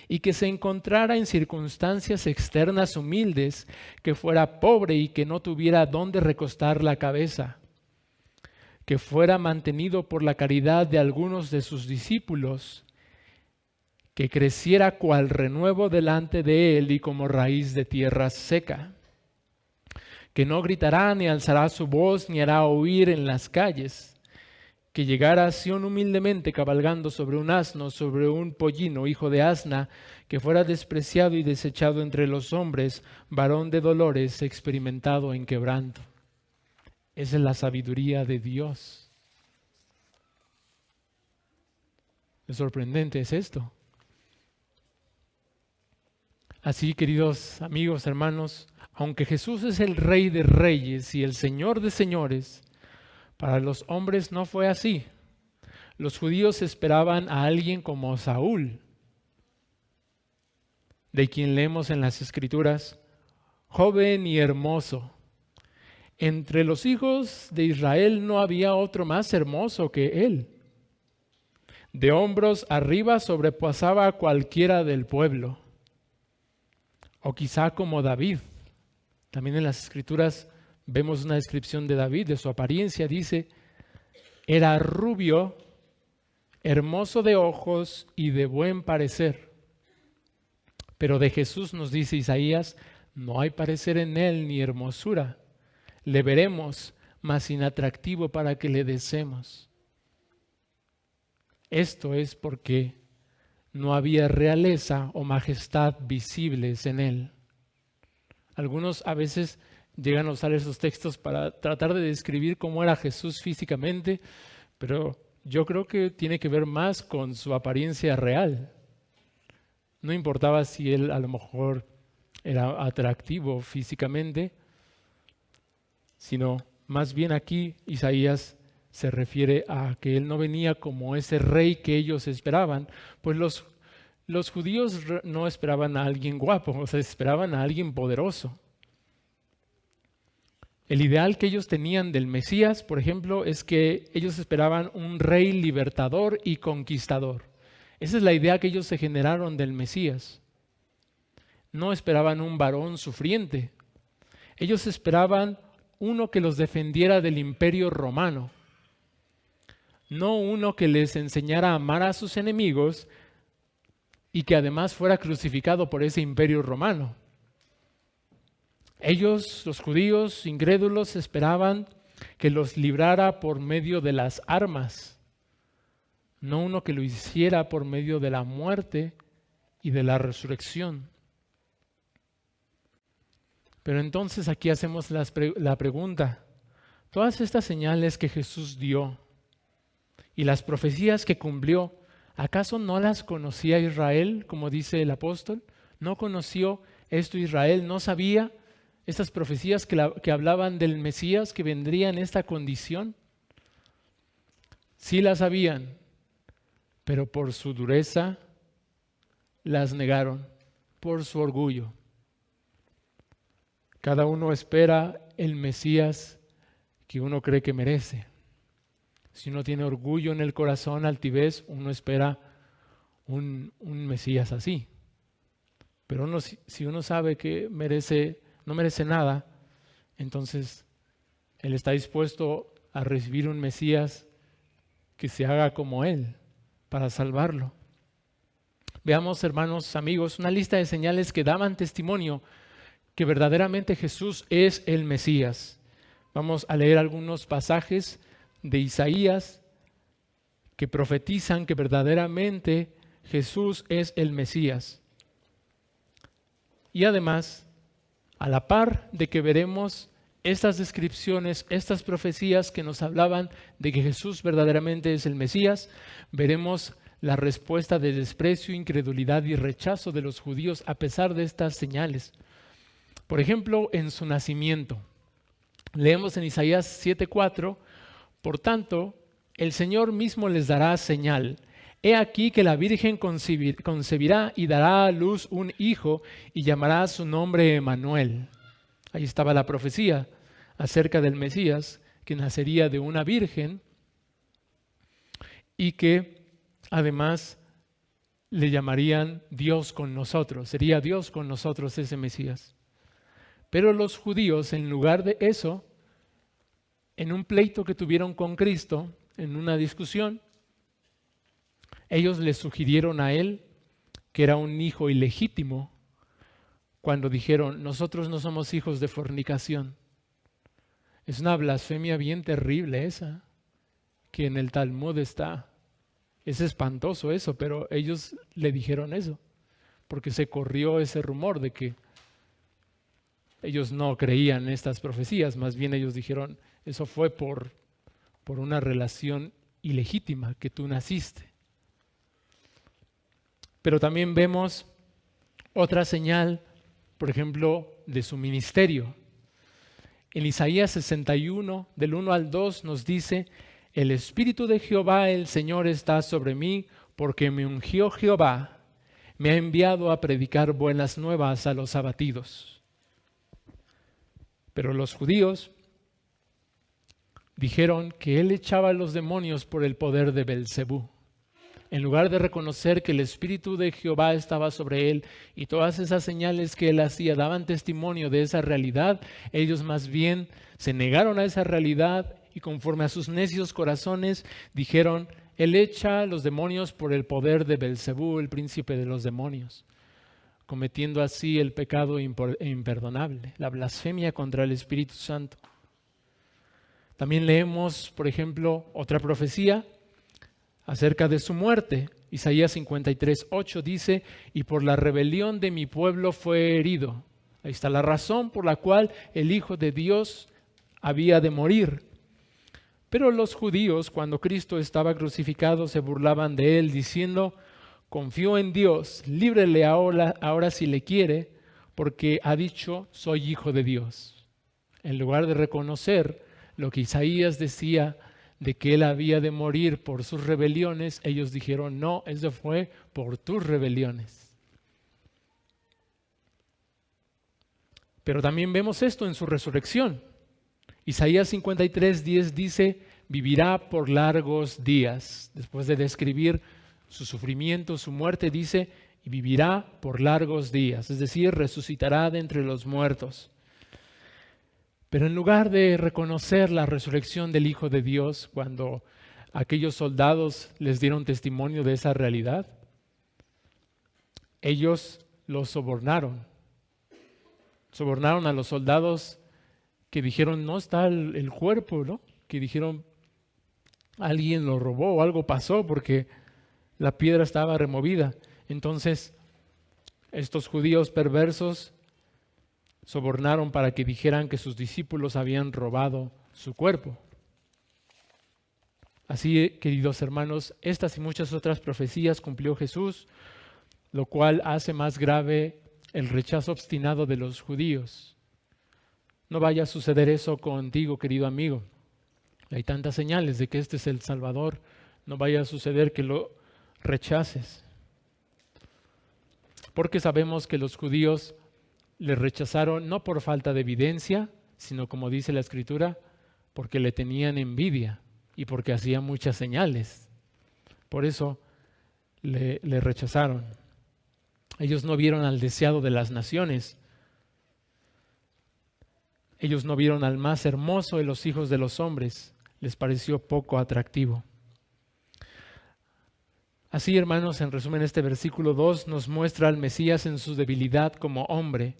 y que se encontrara en circunstancias externas humildes, que fuera pobre y que no tuviera dónde recostar la cabeza, que fuera mantenido por la caridad de algunos de sus discípulos, que creciera cual renuevo delante de él y como raíz de tierra seca, que no gritará ni alzará su voz ni hará oír en las calles, que llegara a Sión humildemente cabalgando sobre un asno, sobre un pollino, hijo de asna, que fuera despreciado y desechado entre los hombres, varón de dolores, experimentado en quebranto. Esa es la sabiduría de Dios. Lo sorprendente es esto. Así, queridos amigos, hermanos, aunque Jesús es el Rey de Reyes y el Señor de Señores, para los hombres no fue así. Los judíos esperaban a alguien como Saúl, de quien leemos en las Escrituras: joven y hermoso. Entre los hijos de Israel no había otro más hermoso que él. De hombros arriba sobrepasaba a cualquiera del pueblo. O quizá como David. También en las Escrituras vemos una descripción de David, de su apariencia. Dice: era rubio, hermoso de ojos y de buen parecer. Pero de Jesús nos dice Isaías: no hay parecer en él ni hermosura. Le veremos, mas inatractivo para que le deseemos. Esto es porque no había realeza o majestad visibles en él. Algunos a veces llegan a usar esos textos para tratar de describir cómo era Jesús físicamente, pero yo creo que tiene que ver más con su apariencia real. No importaba si él a lo mejor era atractivo físicamente, sino más bien aquí Isaías se refiere a que Él no venía como ese rey que ellos esperaban, pues los judíos no esperaban a alguien guapo, o sea, esperaban a alguien poderoso. El ideal que ellos tenían del Mesías, por ejemplo, es que ellos esperaban un rey libertador y conquistador. Esa es la idea que ellos se generaron del Mesías. No esperaban un varón sufriente. Ellos esperaban uno que los defendiera del imperio romano. No uno que les enseñara a amar a sus enemigos y que además fuera crucificado por ese imperio romano. Ellos, los judíos incrédulos, esperaban que los librara por medio de las armas, no uno que lo hiciera por medio de la muerte y de la resurrección. Pero entonces aquí hacemos la pregunta, todas estas señales que Jesús dio y las profecías que cumplió, ¿acaso no las conocía Israel, como dice el apóstol? ¿No conoció esto Israel? ¿No sabía estas profecías que hablaban del Mesías que vendría en esta condición? Sí las sabían, pero por su dureza las negaron, por su orgullo. Cada uno espera el Mesías que uno cree que merece. Si uno tiene orgullo en el corazón, altivez, uno espera un Mesías así. Pero si uno sabe que no merece nada, entonces él está dispuesto a recibir un Mesías que se haga como él para salvarlo. Veamos, hermanos, amigos, una lista de señales que daban testimonio que verdaderamente Jesús es el Mesías. Vamos a leer algunos pasajes de Isaías que profetizan que verdaderamente Jesús es el Mesías. Y además, a la par de que veremos estas descripciones, estas profecías que nos hablaban de que Jesús verdaderamente es el Mesías, veremos la respuesta de desprecio, incredulidad y rechazo de los judíos a pesar de estas señales. Por ejemplo, en su nacimiento. Leemos en Isaías 7:4, por tanto, el Señor mismo les dará señal. He aquí que la Virgen concebirá y dará a luz un hijo y llamará su nombre Emmanuel. Ahí estaba la profecía acerca del Mesías, que nacería de una virgen y que además le llamarían Dios con nosotros. Sería Dios con nosotros ese Mesías. Pero los judíos, en lugar de eso, en un pleito que tuvieron con Cristo, en una discusión, ellos le sugirieron a él que era un hijo ilegítimo cuando dijeron, nosotros no somos hijos de fornicación. Es una blasfemia bien terrible esa, que en el Talmud está. Es espantoso eso, pero ellos le dijeron eso, porque se corrió ese rumor de que ellos no creían estas profecías, más bien ellos dijeron, eso fue por una relación ilegítima que tú naciste. Pero también vemos otra señal, por ejemplo, de su ministerio. En Isaías 61, del 1 al 2, nos dice, el Espíritu de Jehová, el Señor, está sobre mí, porque me ungió Jehová, me ha enviado a predicar buenas nuevas a los abatidos. Pero los judíos dijeron que él echaba a los demonios por el poder de Belcebú. En lugar de reconocer que el Espíritu de Jehová estaba sobre él y todas esas señales que él hacía daban testimonio de esa realidad, ellos más bien se negaron a esa realidad y conforme a sus necios corazones dijeron, él echa a los demonios por el poder de Belcebú, el príncipe de los demonios, cometiendo así el pecado imperdonable, la blasfemia contra el Espíritu Santo. También leemos, por ejemplo, otra profecía acerca de su muerte. Isaías 53:8 dice, y por la rebelión de mi pueblo fue herido. Ahí está la razón por la cual el Hijo de Dios había de morir. Pero los judíos, cuando Cristo estaba crucificado, se burlaban de él, diciendo, confío en Dios, líbrele ahora si le quiere, porque ha dicho, soy hijo de Dios. En lugar de reconocer lo que Isaías decía de que Él había de morir por sus rebeliones, ellos dijeron, no, eso fue por tus rebeliones. Pero también vemos esto en su resurrección. Isaías 53:10 dice, vivirá por largos días. Después de describir su sufrimiento, su muerte, dice, y vivirá por largos días, es decir, resucitará de entre los muertos. Pero en lugar de reconocer la resurrección del Hijo de Dios, cuando aquellos soldados les dieron testimonio de esa realidad, ellos los sobornaron. Sobornaron a los soldados que dijeron, no está el cuerpo, ¿no? Que dijeron, alguien lo robó o algo pasó porque la piedra estaba removida. Entonces, estos judíos perversos sobornaron para que dijeran que sus discípulos habían robado su cuerpo. Así, queridos hermanos, estas y muchas otras profecías cumplió Jesús, lo cual hace más grave el rechazo obstinado de los judíos. No vaya a suceder eso contigo, querido amigo. Hay tantas señales de que este es el Salvador. No vaya a suceder que lo rechaces. Porque sabemos que los judíos le rechazaron no por falta de evidencia, sino como dice la Escritura, porque le tenían envidia y porque hacía muchas señales. Por eso le rechazaron. Ellos no vieron al deseado de las naciones. Ellos no vieron al más hermoso de los hijos de los hombres. Les pareció poco atractivo. Así, hermanos, en resumen, este versículo 2 nos muestra al Mesías en su debilidad como hombre,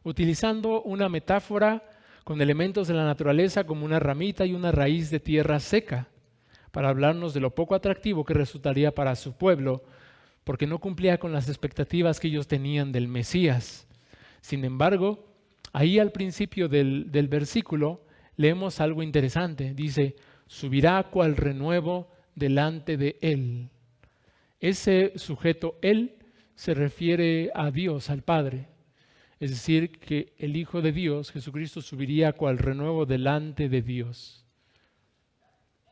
utilizando una metáfora con elementos de la naturaleza como una ramita y una raíz de tierra seca, para hablarnos de lo poco atractivo que resultaría para su pueblo, porque no cumplía con las expectativas que ellos tenían del Mesías. Sin embargo, ahí al principio del versículo leemos algo interesante. Dice, subirá cual renuevo delante de él. Ese sujeto, él, se refiere a Dios, al Padre. Es decir, que el Hijo de Dios, Jesucristo, subiría cual renuevo delante de Dios.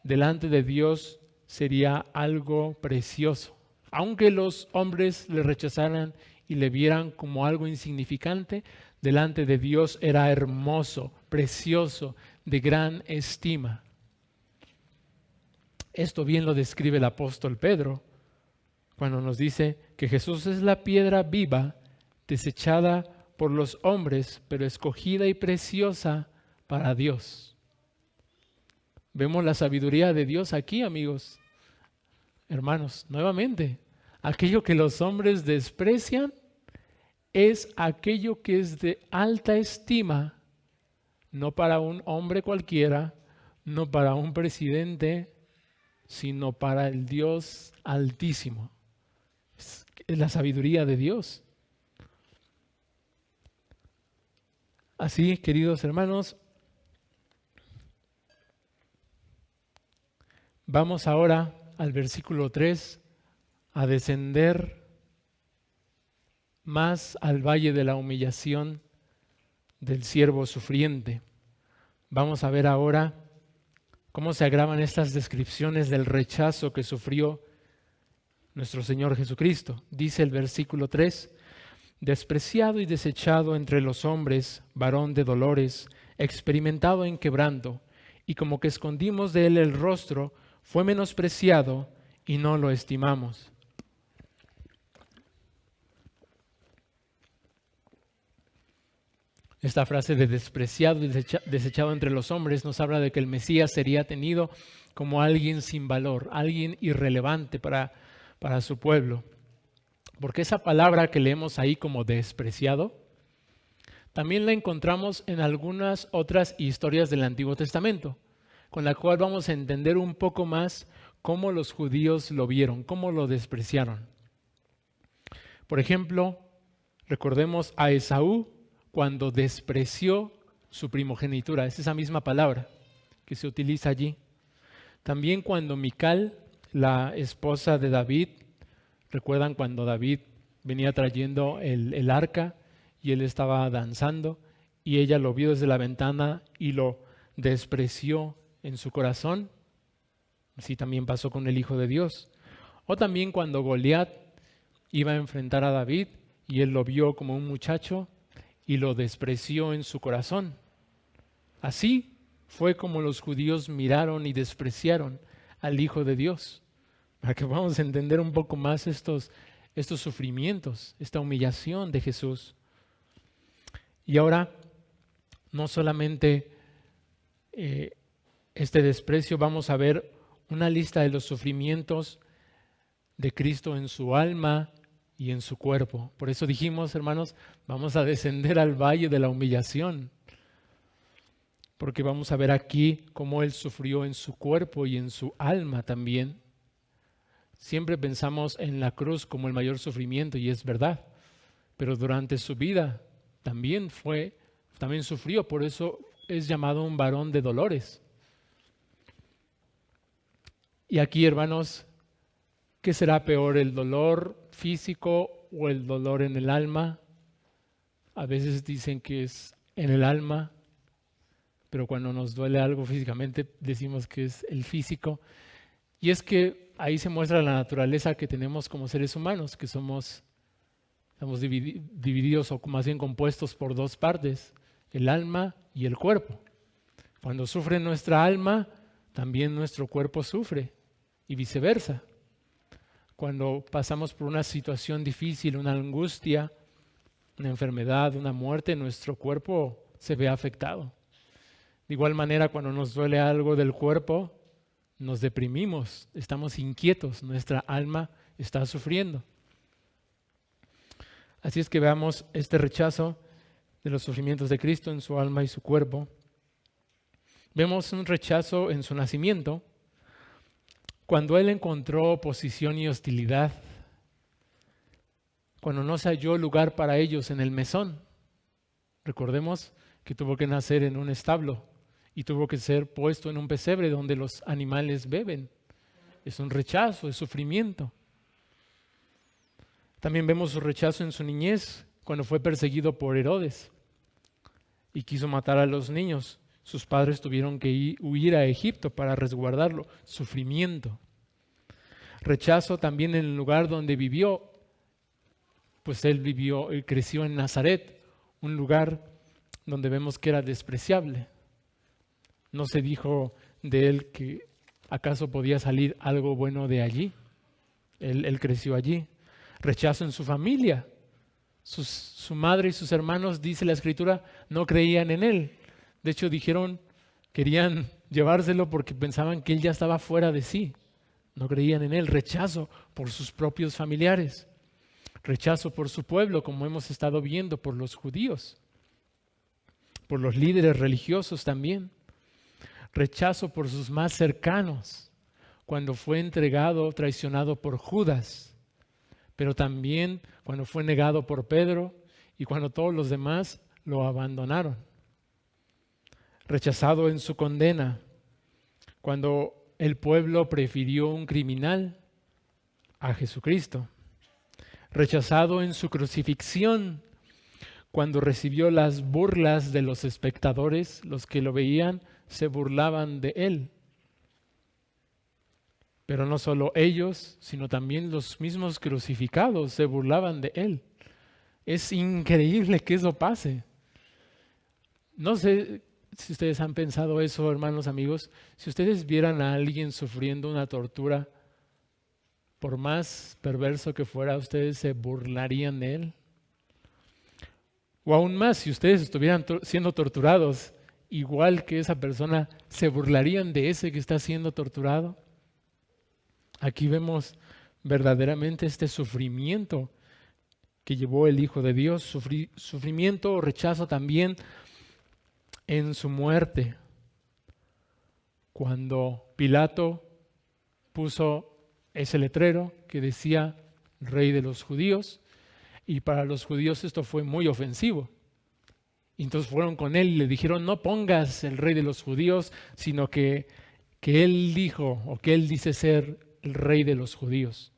Delante de Dios sería algo precioso. Aunque los hombres le rechazaran y le vieran como algo insignificante, delante de Dios era hermoso, precioso, de gran estima. Esto bien lo describe el apóstol Pedro cuando nos dice que Jesús es la piedra viva, desechada por los hombres, pero escogida y preciosa para Dios. Vemos la sabiduría de Dios aquí, amigos. Hermanos, nuevamente, aquello que los hombres desprecian es aquello que es de alta estima, no para un hombre cualquiera, no para un presidente, sino para el Dios Altísimo. Es la sabiduría de Dios. Así, queridos hermanos, vamos ahora al versículo 3 a descender más al valle de la humillación del siervo sufriente. Vamos a ver ahora cómo se agravan estas descripciones del rechazo que sufrió nuestro Señor Jesucristo. Dice el versículo 3, despreciado y desechado entre los hombres, varón de dolores, experimentado en quebranto, y como que escondimos de él el rostro, fue menospreciado y no lo estimamos. Esta frase de despreciado y desechado entre los hombres nos habla de que el Mesías sería tenido como alguien sin valor, alguien irrelevante para su pueblo. Porque esa palabra que leemos ahí como despreciado, también la encontramos en algunas otras historias del Antiguo Testamento, con la cual vamos a entender un poco más cómo los judíos lo vieron, cómo lo despreciaron. Por ejemplo, recordemos a Esaú cuando despreció su primogenitura. Es esa misma palabra que se utiliza allí. También cuando Mical, la esposa de David, recuerdan cuando David venía trayendo el arca y él estaba danzando y ella lo vio desde la ventana y lo despreció en su corazón. Así también pasó con el Hijo de Dios. O también cuando Goliat iba a enfrentar a David y él lo vio como un muchacho y lo despreció en su corazón. Así fue como los judíos miraron y despreciaron al Hijo de Dios. Para que vamos a entender un poco más estos sufrimientos, esta humillación de Jesús. Y ahora, no solamente este desprecio, vamos a ver una lista de los sufrimientos de Cristo en su alma y en su cuerpo. Por eso dijimos, hermanos, vamos a descender al valle de la humillación, porque vamos a ver aquí cómo Él sufrió en su cuerpo y en su alma también. Siempre pensamos en la cruz como el mayor sufrimiento, y es verdad, pero durante su vida también sufrió, por eso es llamado un varón de dolores. Y aquí, hermanos, ¿qué será peor, el dolor físico o el dolor en el alma? A veces dicen que es en el alma, pero cuando nos duele algo físicamente decimos que es el físico. Y es que ahí se muestra la naturaleza que tenemos como seres humanos, que estamos divididos o más bien compuestos por dos partes, el alma y el cuerpo. Cuando sufre nuestra alma, también nuestro cuerpo sufre y viceversa. Cuando pasamos por una situación difícil, una angustia, una enfermedad, una muerte, nuestro cuerpo se ve afectado. De igual manera, cuando nos duele algo del cuerpo, nos deprimimos, estamos inquietos, nuestra alma está sufriendo. Así es que veamos este rechazo de los sufrimientos de Cristo en su alma y su cuerpo. Vemos un rechazo en su nacimiento, cuando Él encontró oposición y hostilidad, cuando no se halló lugar para ellos en el mesón. Recordemos que tuvo que nacer en un establo y tuvo que ser puesto en un pesebre donde los animales beben. Es un rechazo, es sufrimiento. También vemos su rechazo en su niñez, cuando fue perseguido por Herodes y quiso matar a los niños. Sus padres tuvieron que huir a Egipto para resguardarlo. Sufrimiento. Rechazo también en el lugar donde vivió, pues él creció en Nazaret, un lugar donde vemos que era despreciable. No se dijo de él que acaso podía salir algo bueno de allí. Él creció allí. Rechazo en su familia. Su madre y sus hermanos, dice la Escritura, no creían en él. De hecho, querían llevárselo porque pensaban que él ya estaba fuera de sí. No creían en él. Rechazo por sus propios familiares. Rechazo por su pueblo, como hemos estado viendo, por los judíos. Por los líderes religiosos también. Rechazo por sus más cercanos, cuando fue entregado, traicionado por Judas. Pero también cuando fue negado por Pedro y cuando todos los demás lo abandonaron. Rechazado en su condena, cuando el pueblo prefirió un criminal a Jesucristo. Rechazado en su crucifixión, cuando recibió las burlas de los espectadores, los que lo veían se burlaban de él. Pero no solo ellos, sino también los mismos crucificados se burlaban de él. Es increíble que eso pase. No sé si ustedes han pensado eso, hermanos, amigos. Si ustedes vieran a alguien sufriendo una tortura, por más perverso que fuera, ¿ustedes se burlarían de él? O aún más, si ustedes estuvieran siendo torturados, igual que esa persona, ¿se burlarían de ese que está siendo torturado? Aquí vemos verdaderamente este sufrimiento que llevó el Hijo de Dios, sufrimiento o rechazo también en su muerte. Cuando Pilato puso ese letrero que decía Rey de los Judíos, y para los judíos esto fue muy ofensivo. Y entonces fueron con él y le dijeron, no pongas el Rey de los Judíos, sino que él dijo o que él dice ser el Rey de los Judíos.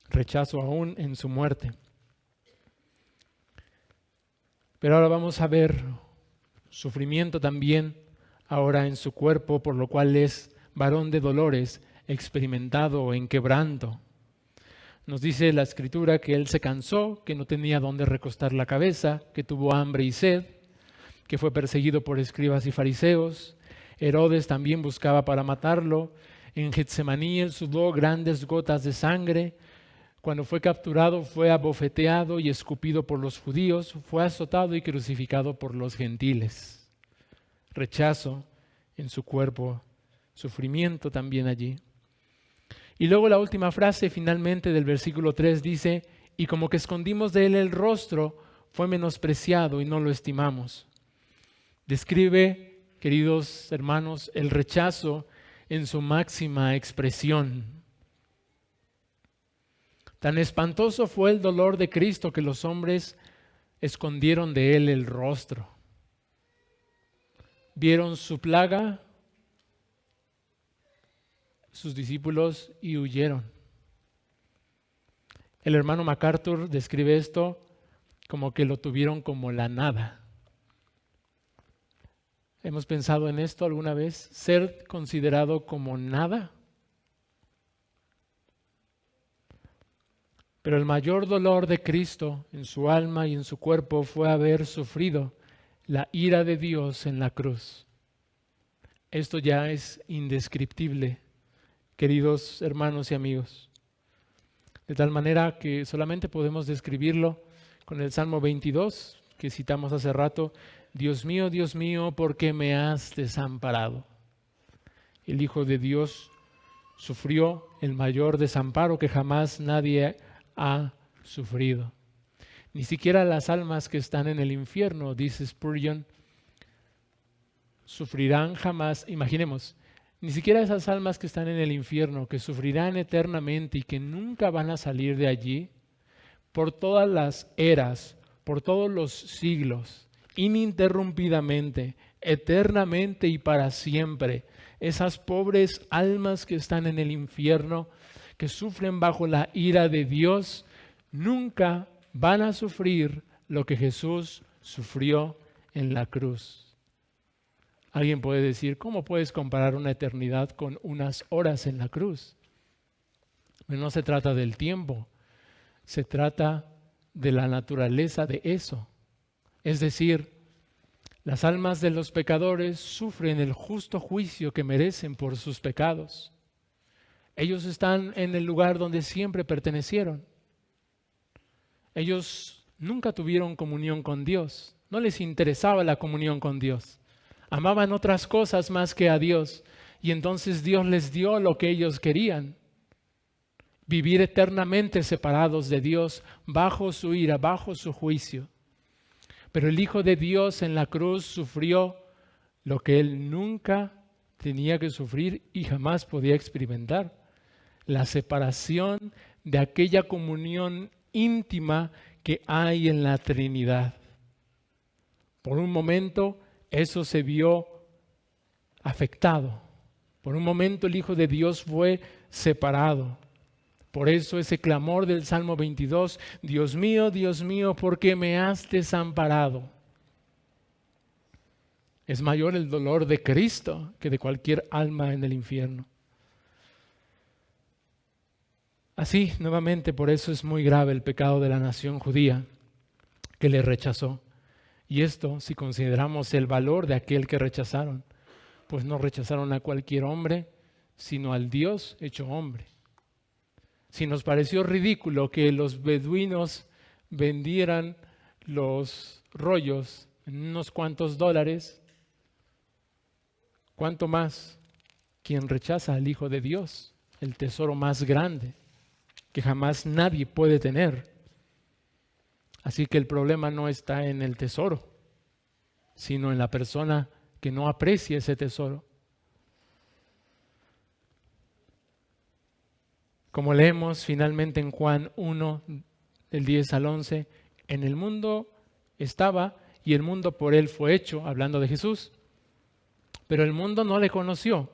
Rechazo aún en su muerte. Pero ahora vamos a ver sufrimiento también ahora en su cuerpo, por lo cual es varón de dolores, experimentado en quebranto. Nos dice la Escritura que él se cansó, que no tenía dónde recostar la cabeza, que tuvo hambre y sed, que fue perseguido por escribas y fariseos. Herodes también buscaba para matarlo. En Getsemaní él sudó grandes gotas de sangre. Cuando fue capturado fue abofeteado y escupido por los judíos, fue azotado y crucificado por los gentiles. Rechazo en su cuerpo, sufrimiento también allí. Y luego la última frase finalmente del versículo 3 dice, y como que escondimos de él el rostro, fue menospreciado y no lo estimamos. Describe, queridos hermanos, el rechazo en su máxima expresión. Tan espantoso fue el dolor de Cristo que los hombres escondieron de él el rostro. Vieron su plaga, sus discípulos, y huyeron. El hermano MacArthur describe esto como que lo tuvieron como la nada. ¿Hemos pensado en esto alguna vez? ¿Ser considerado como nada? Pero el mayor dolor de Cristo en su alma y en su cuerpo fue haber sufrido la ira de Dios en la cruz. Esto ya es indescriptible, queridos hermanos y amigos. De tal manera que solamente podemos describirlo con el Salmo 22, que citamos hace rato. Dios mío, ¿por qué me has desamparado? El Hijo de Dios sufrió el mayor desamparo que jamás nadie ha sufrido. Ni siquiera las almas que están en el infierno, dice Spurgeon, sufrirán jamás. Imaginemos, ni siquiera esas almas que están en el infierno, que sufrirán eternamente y que nunca van a salir de allí, por todas las eras, por todos los siglos, ininterrumpidamente, eternamente y para siempre, esas pobres almas que están en el infierno, que sufren bajo la ira de Dios, nunca van a sufrir lo que Jesús sufrió en la cruz. Alguien puede decir, ¿cómo puedes comparar una eternidad con unas horas en la cruz? No se trata del tiempo, se trata de la naturaleza de eso. Es decir, las almas de los pecadores sufren el justo juicio que merecen por sus pecados. Ellos están en el lugar donde siempre pertenecieron. Ellos nunca tuvieron comunión con Dios. No les interesaba la comunión con Dios. Amaban otras cosas más que a Dios. Y entonces Dios les dio lo que ellos querían. Vivir eternamente separados de Dios, bajo su ira, bajo su juicio. Pero el Hijo de Dios en la cruz sufrió lo que Él nunca tenía que sufrir y jamás podía experimentar. La separación de aquella comunión íntima que hay en la Trinidad. Por un momento eso se vio afectado. Por un momento el Hijo de Dios fue separado. Por eso ese clamor del Salmo 22, Dios mío, ¿por qué me has desamparado? Es mayor el dolor de Cristo que de cualquier alma en el infierno. Así, nuevamente, por eso es muy grave el pecado de la nación judía que le rechazó. Y esto, si consideramos el valor de aquel que rechazaron, pues no rechazaron a cualquier hombre, sino al Dios hecho hombre. Si nos pareció ridículo que los beduinos vendieran los rollos en unos cuantos dólares, ¿cuánto más quien rechaza al Hijo de Dios, el tesoro más grande que jamás nadie puede tener? Así que el problema no está en el tesoro, sino en la persona que no aprecia ese tesoro. Como leemos finalmente en Juan 1, del 10 al 11, en el mundo estaba y el mundo por él fue hecho, hablando de Jesús, pero el mundo no le conoció.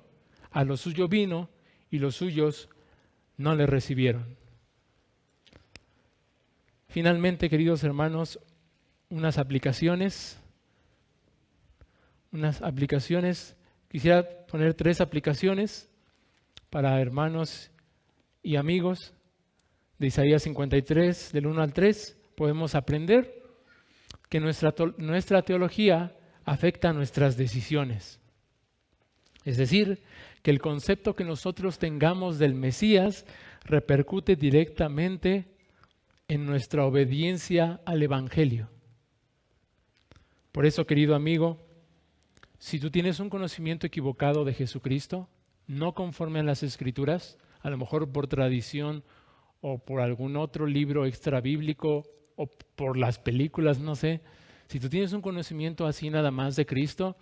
A lo suyo vino y los suyos no le recibieron. Finalmente, queridos hermanos, unas aplicaciones. Quisiera poner 3 aplicaciones para hermanos y amigos de Isaías 53, del 1 al 3, podemos aprender que nuestra teología afecta a nuestras decisiones. Es decir, que el concepto que nosotros tengamos del Mesías repercute directamente en nuestra obediencia al Evangelio. Por eso, querido amigo, si tú tienes un conocimiento equivocado de Jesucristo, no conforme a las Escrituras, a lo mejor por tradición o por algún otro libro extrabíblico o por las películas, no sé. Si tú tienes un conocimiento así nada más de Cristo,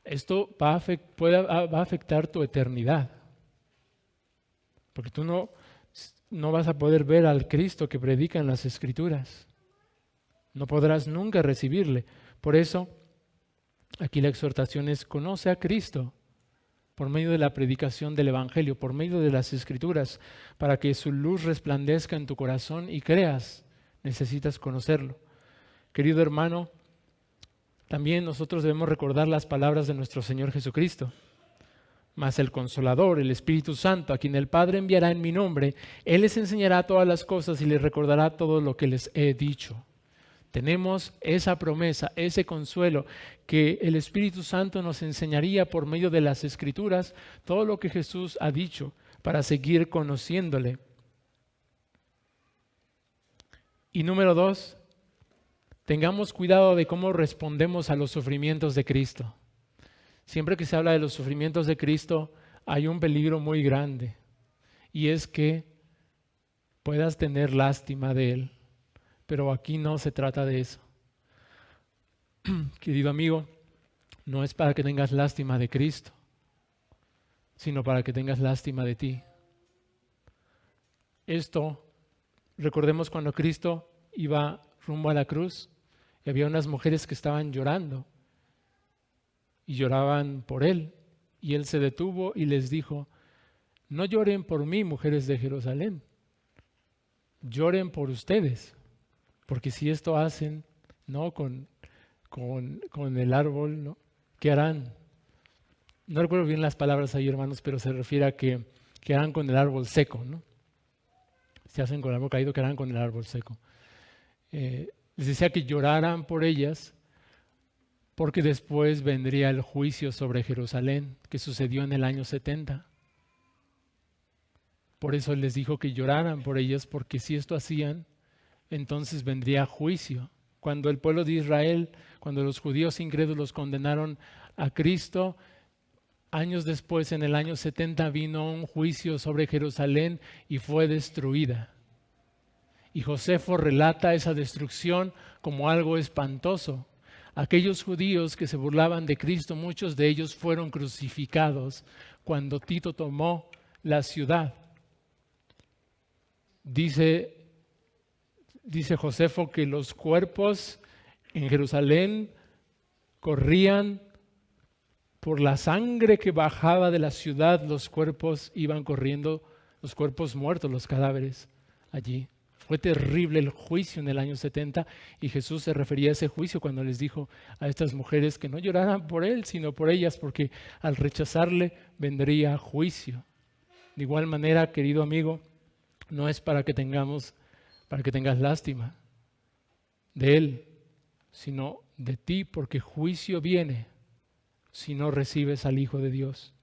esto va a afectar tu eternidad. Porque tú no vas a poder ver al Cristo que predica en las Escrituras. No podrás nunca recibirle. Por eso, aquí la exhortación es: conoce a Cristo por medio de la predicación del Evangelio, por medio de las Escrituras, para que su luz resplandezca en tu corazón y creas. Necesitas conocerlo. Querido hermano, también nosotros debemos recordar las palabras de nuestro Señor Jesucristo. Mas el Consolador, el Espíritu Santo, a quien el Padre enviará en mi nombre, Él les enseñará todas las cosas y les recordará todo lo que les he dicho. Tenemos esa promesa, ese consuelo, que el Espíritu Santo nos enseñaría por medio de las Escrituras todo lo que Jesús ha dicho para seguir conociéndole. Y número 2, tengamos cuidado de cómo respondemos a los sufrimientos de Cristo. Siempre que se habla de los sufrimientos de Cristo, hay un peligro muy grande, y es que puedas tener lástima de Él. Pero aquí no se trata de eso. Querido amigo, no es para que tengas lástima de Cristo, sino para que tengas lástima de ti. Esto, recordemos cuando Cristo iba rumbo a la cruz y había unas mujeres que estaban llorando y lloraban por Él. Y Él se detuvo y les dijo: no lloren por mí, mujeres de Jerusalén, lloren por ustedes. Porque si esto hacen, ¿no?, con el árbol, ¿no?, ¿qué harán? No recuerdo bien las palabras ahí, hermanos, pero se refiere a que harán con el árbol seco, ¿no? Si hacen con el árbol caído, ¿qué harán con el árbol seco? Les decía que lloraran por ellas, porque después vendría el juicio sobre Jerusalén, que sucedió en el año 70. Por eso les dijo que lloraran por ellas, porque si esto hacían, entonces vendría juicio. Cuando el pueblo de Israel, cuando los judíos incrédulos condenaron a Cristo, años después, en el año 70, vino un juicio sobre Jerusalén y fue destruida. Y Josefo relata esa destrucción como algo espantoso. Aquellos judíos que se burlaban de Cristo, muchos de ellos fueron crucificados cuando Tito tomó la ciudad. Dice Josefo que los cuerpos en Jerusalén corrían por la sangre que bajaba de la ciudad. Los cuerpos iban corriendo, los cuerpos muertos, los cadáveres allí. Fue terrible el juicio en el año 70 y Jesús se refería a ese juicio cuando les dijo a estas mujeres que no lloraran por Él, sino por ellas, porque al rechazarle vendría juicio. De igual manera, querido amigo, no es para que tengas lástima de Él, sino de ti, porque juicio viene si no recibes al Hijo de Dios.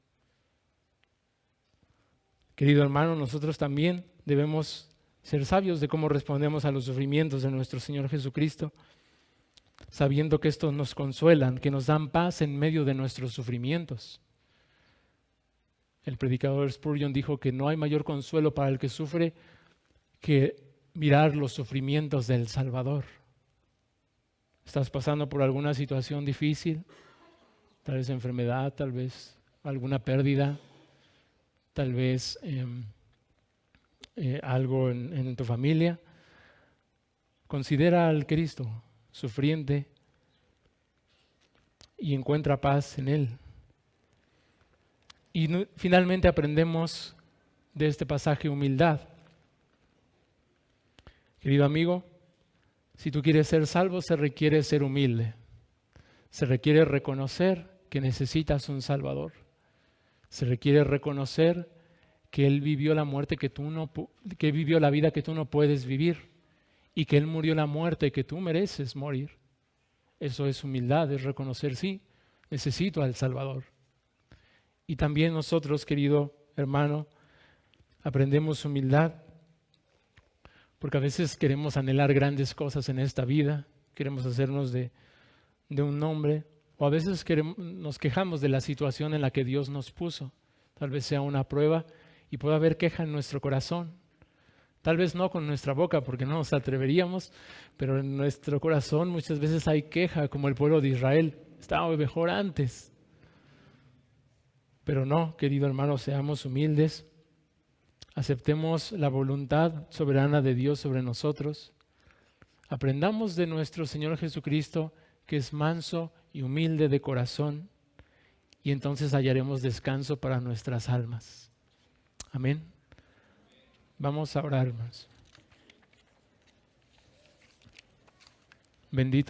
Querido hermano, nosotros también debemos ser sabios de cómo respondemos a los sufrimientos de nuestro Señor Jesucristo, sabiendo que estos nos consuelan, que nos dan paz en medio de nuestros sufrimientos. El predicador Spurgeon dijo que no hay mayor consuelo para el que sufre que mirar los sufrimientos del Salvador. ¿Estás pasando por alguna situación difícil? Tal vez enfermedad, tal vez alguna pérdida, tal vez algo en tu familia. Considera al Cristo sufriente y encuentra paz en Él. Y finalmente aprendemos de este pasaje humildad. Querido amigo, si tú quieres ser salvo, se requiere ser humilde. Se requiere reconocer que necesitas un Salvador. Se requiere reconocer que Él vivió la muerte que vivió la vida que tú no puedes vivir y que Él murió la muerte que tú mereces morir. Eso es humildad, es reconocer, sí, necesito al Salvador. Y también nosotros, querido hermano, aprendemos humildad porque a veces queremos anhelar grandes cosas en esta vida, queremos hacernos de un nombre, o a veces nos quejamos de la situación en la que Dios nos puso. Tal vez sea una prueba y pueda haber queja en nuestro corazón. Tal vez no con nuestra boca porque no nos atreveríamos, pero en nuestro corazón muchas veces hay queja, como el pueblo de Israel. Estaba mejor antes. Pero no, querido hermano, seamos humildes. Aceptemos la voluntad soberana de Dios sobre nosotros. Aprendamos de nuestro Señor Jesucristo, que es manso y humilde de corazón, y entonces hallaremos descanso para nuestras almas. Amén. Vamos a orar, hermanos. Bendito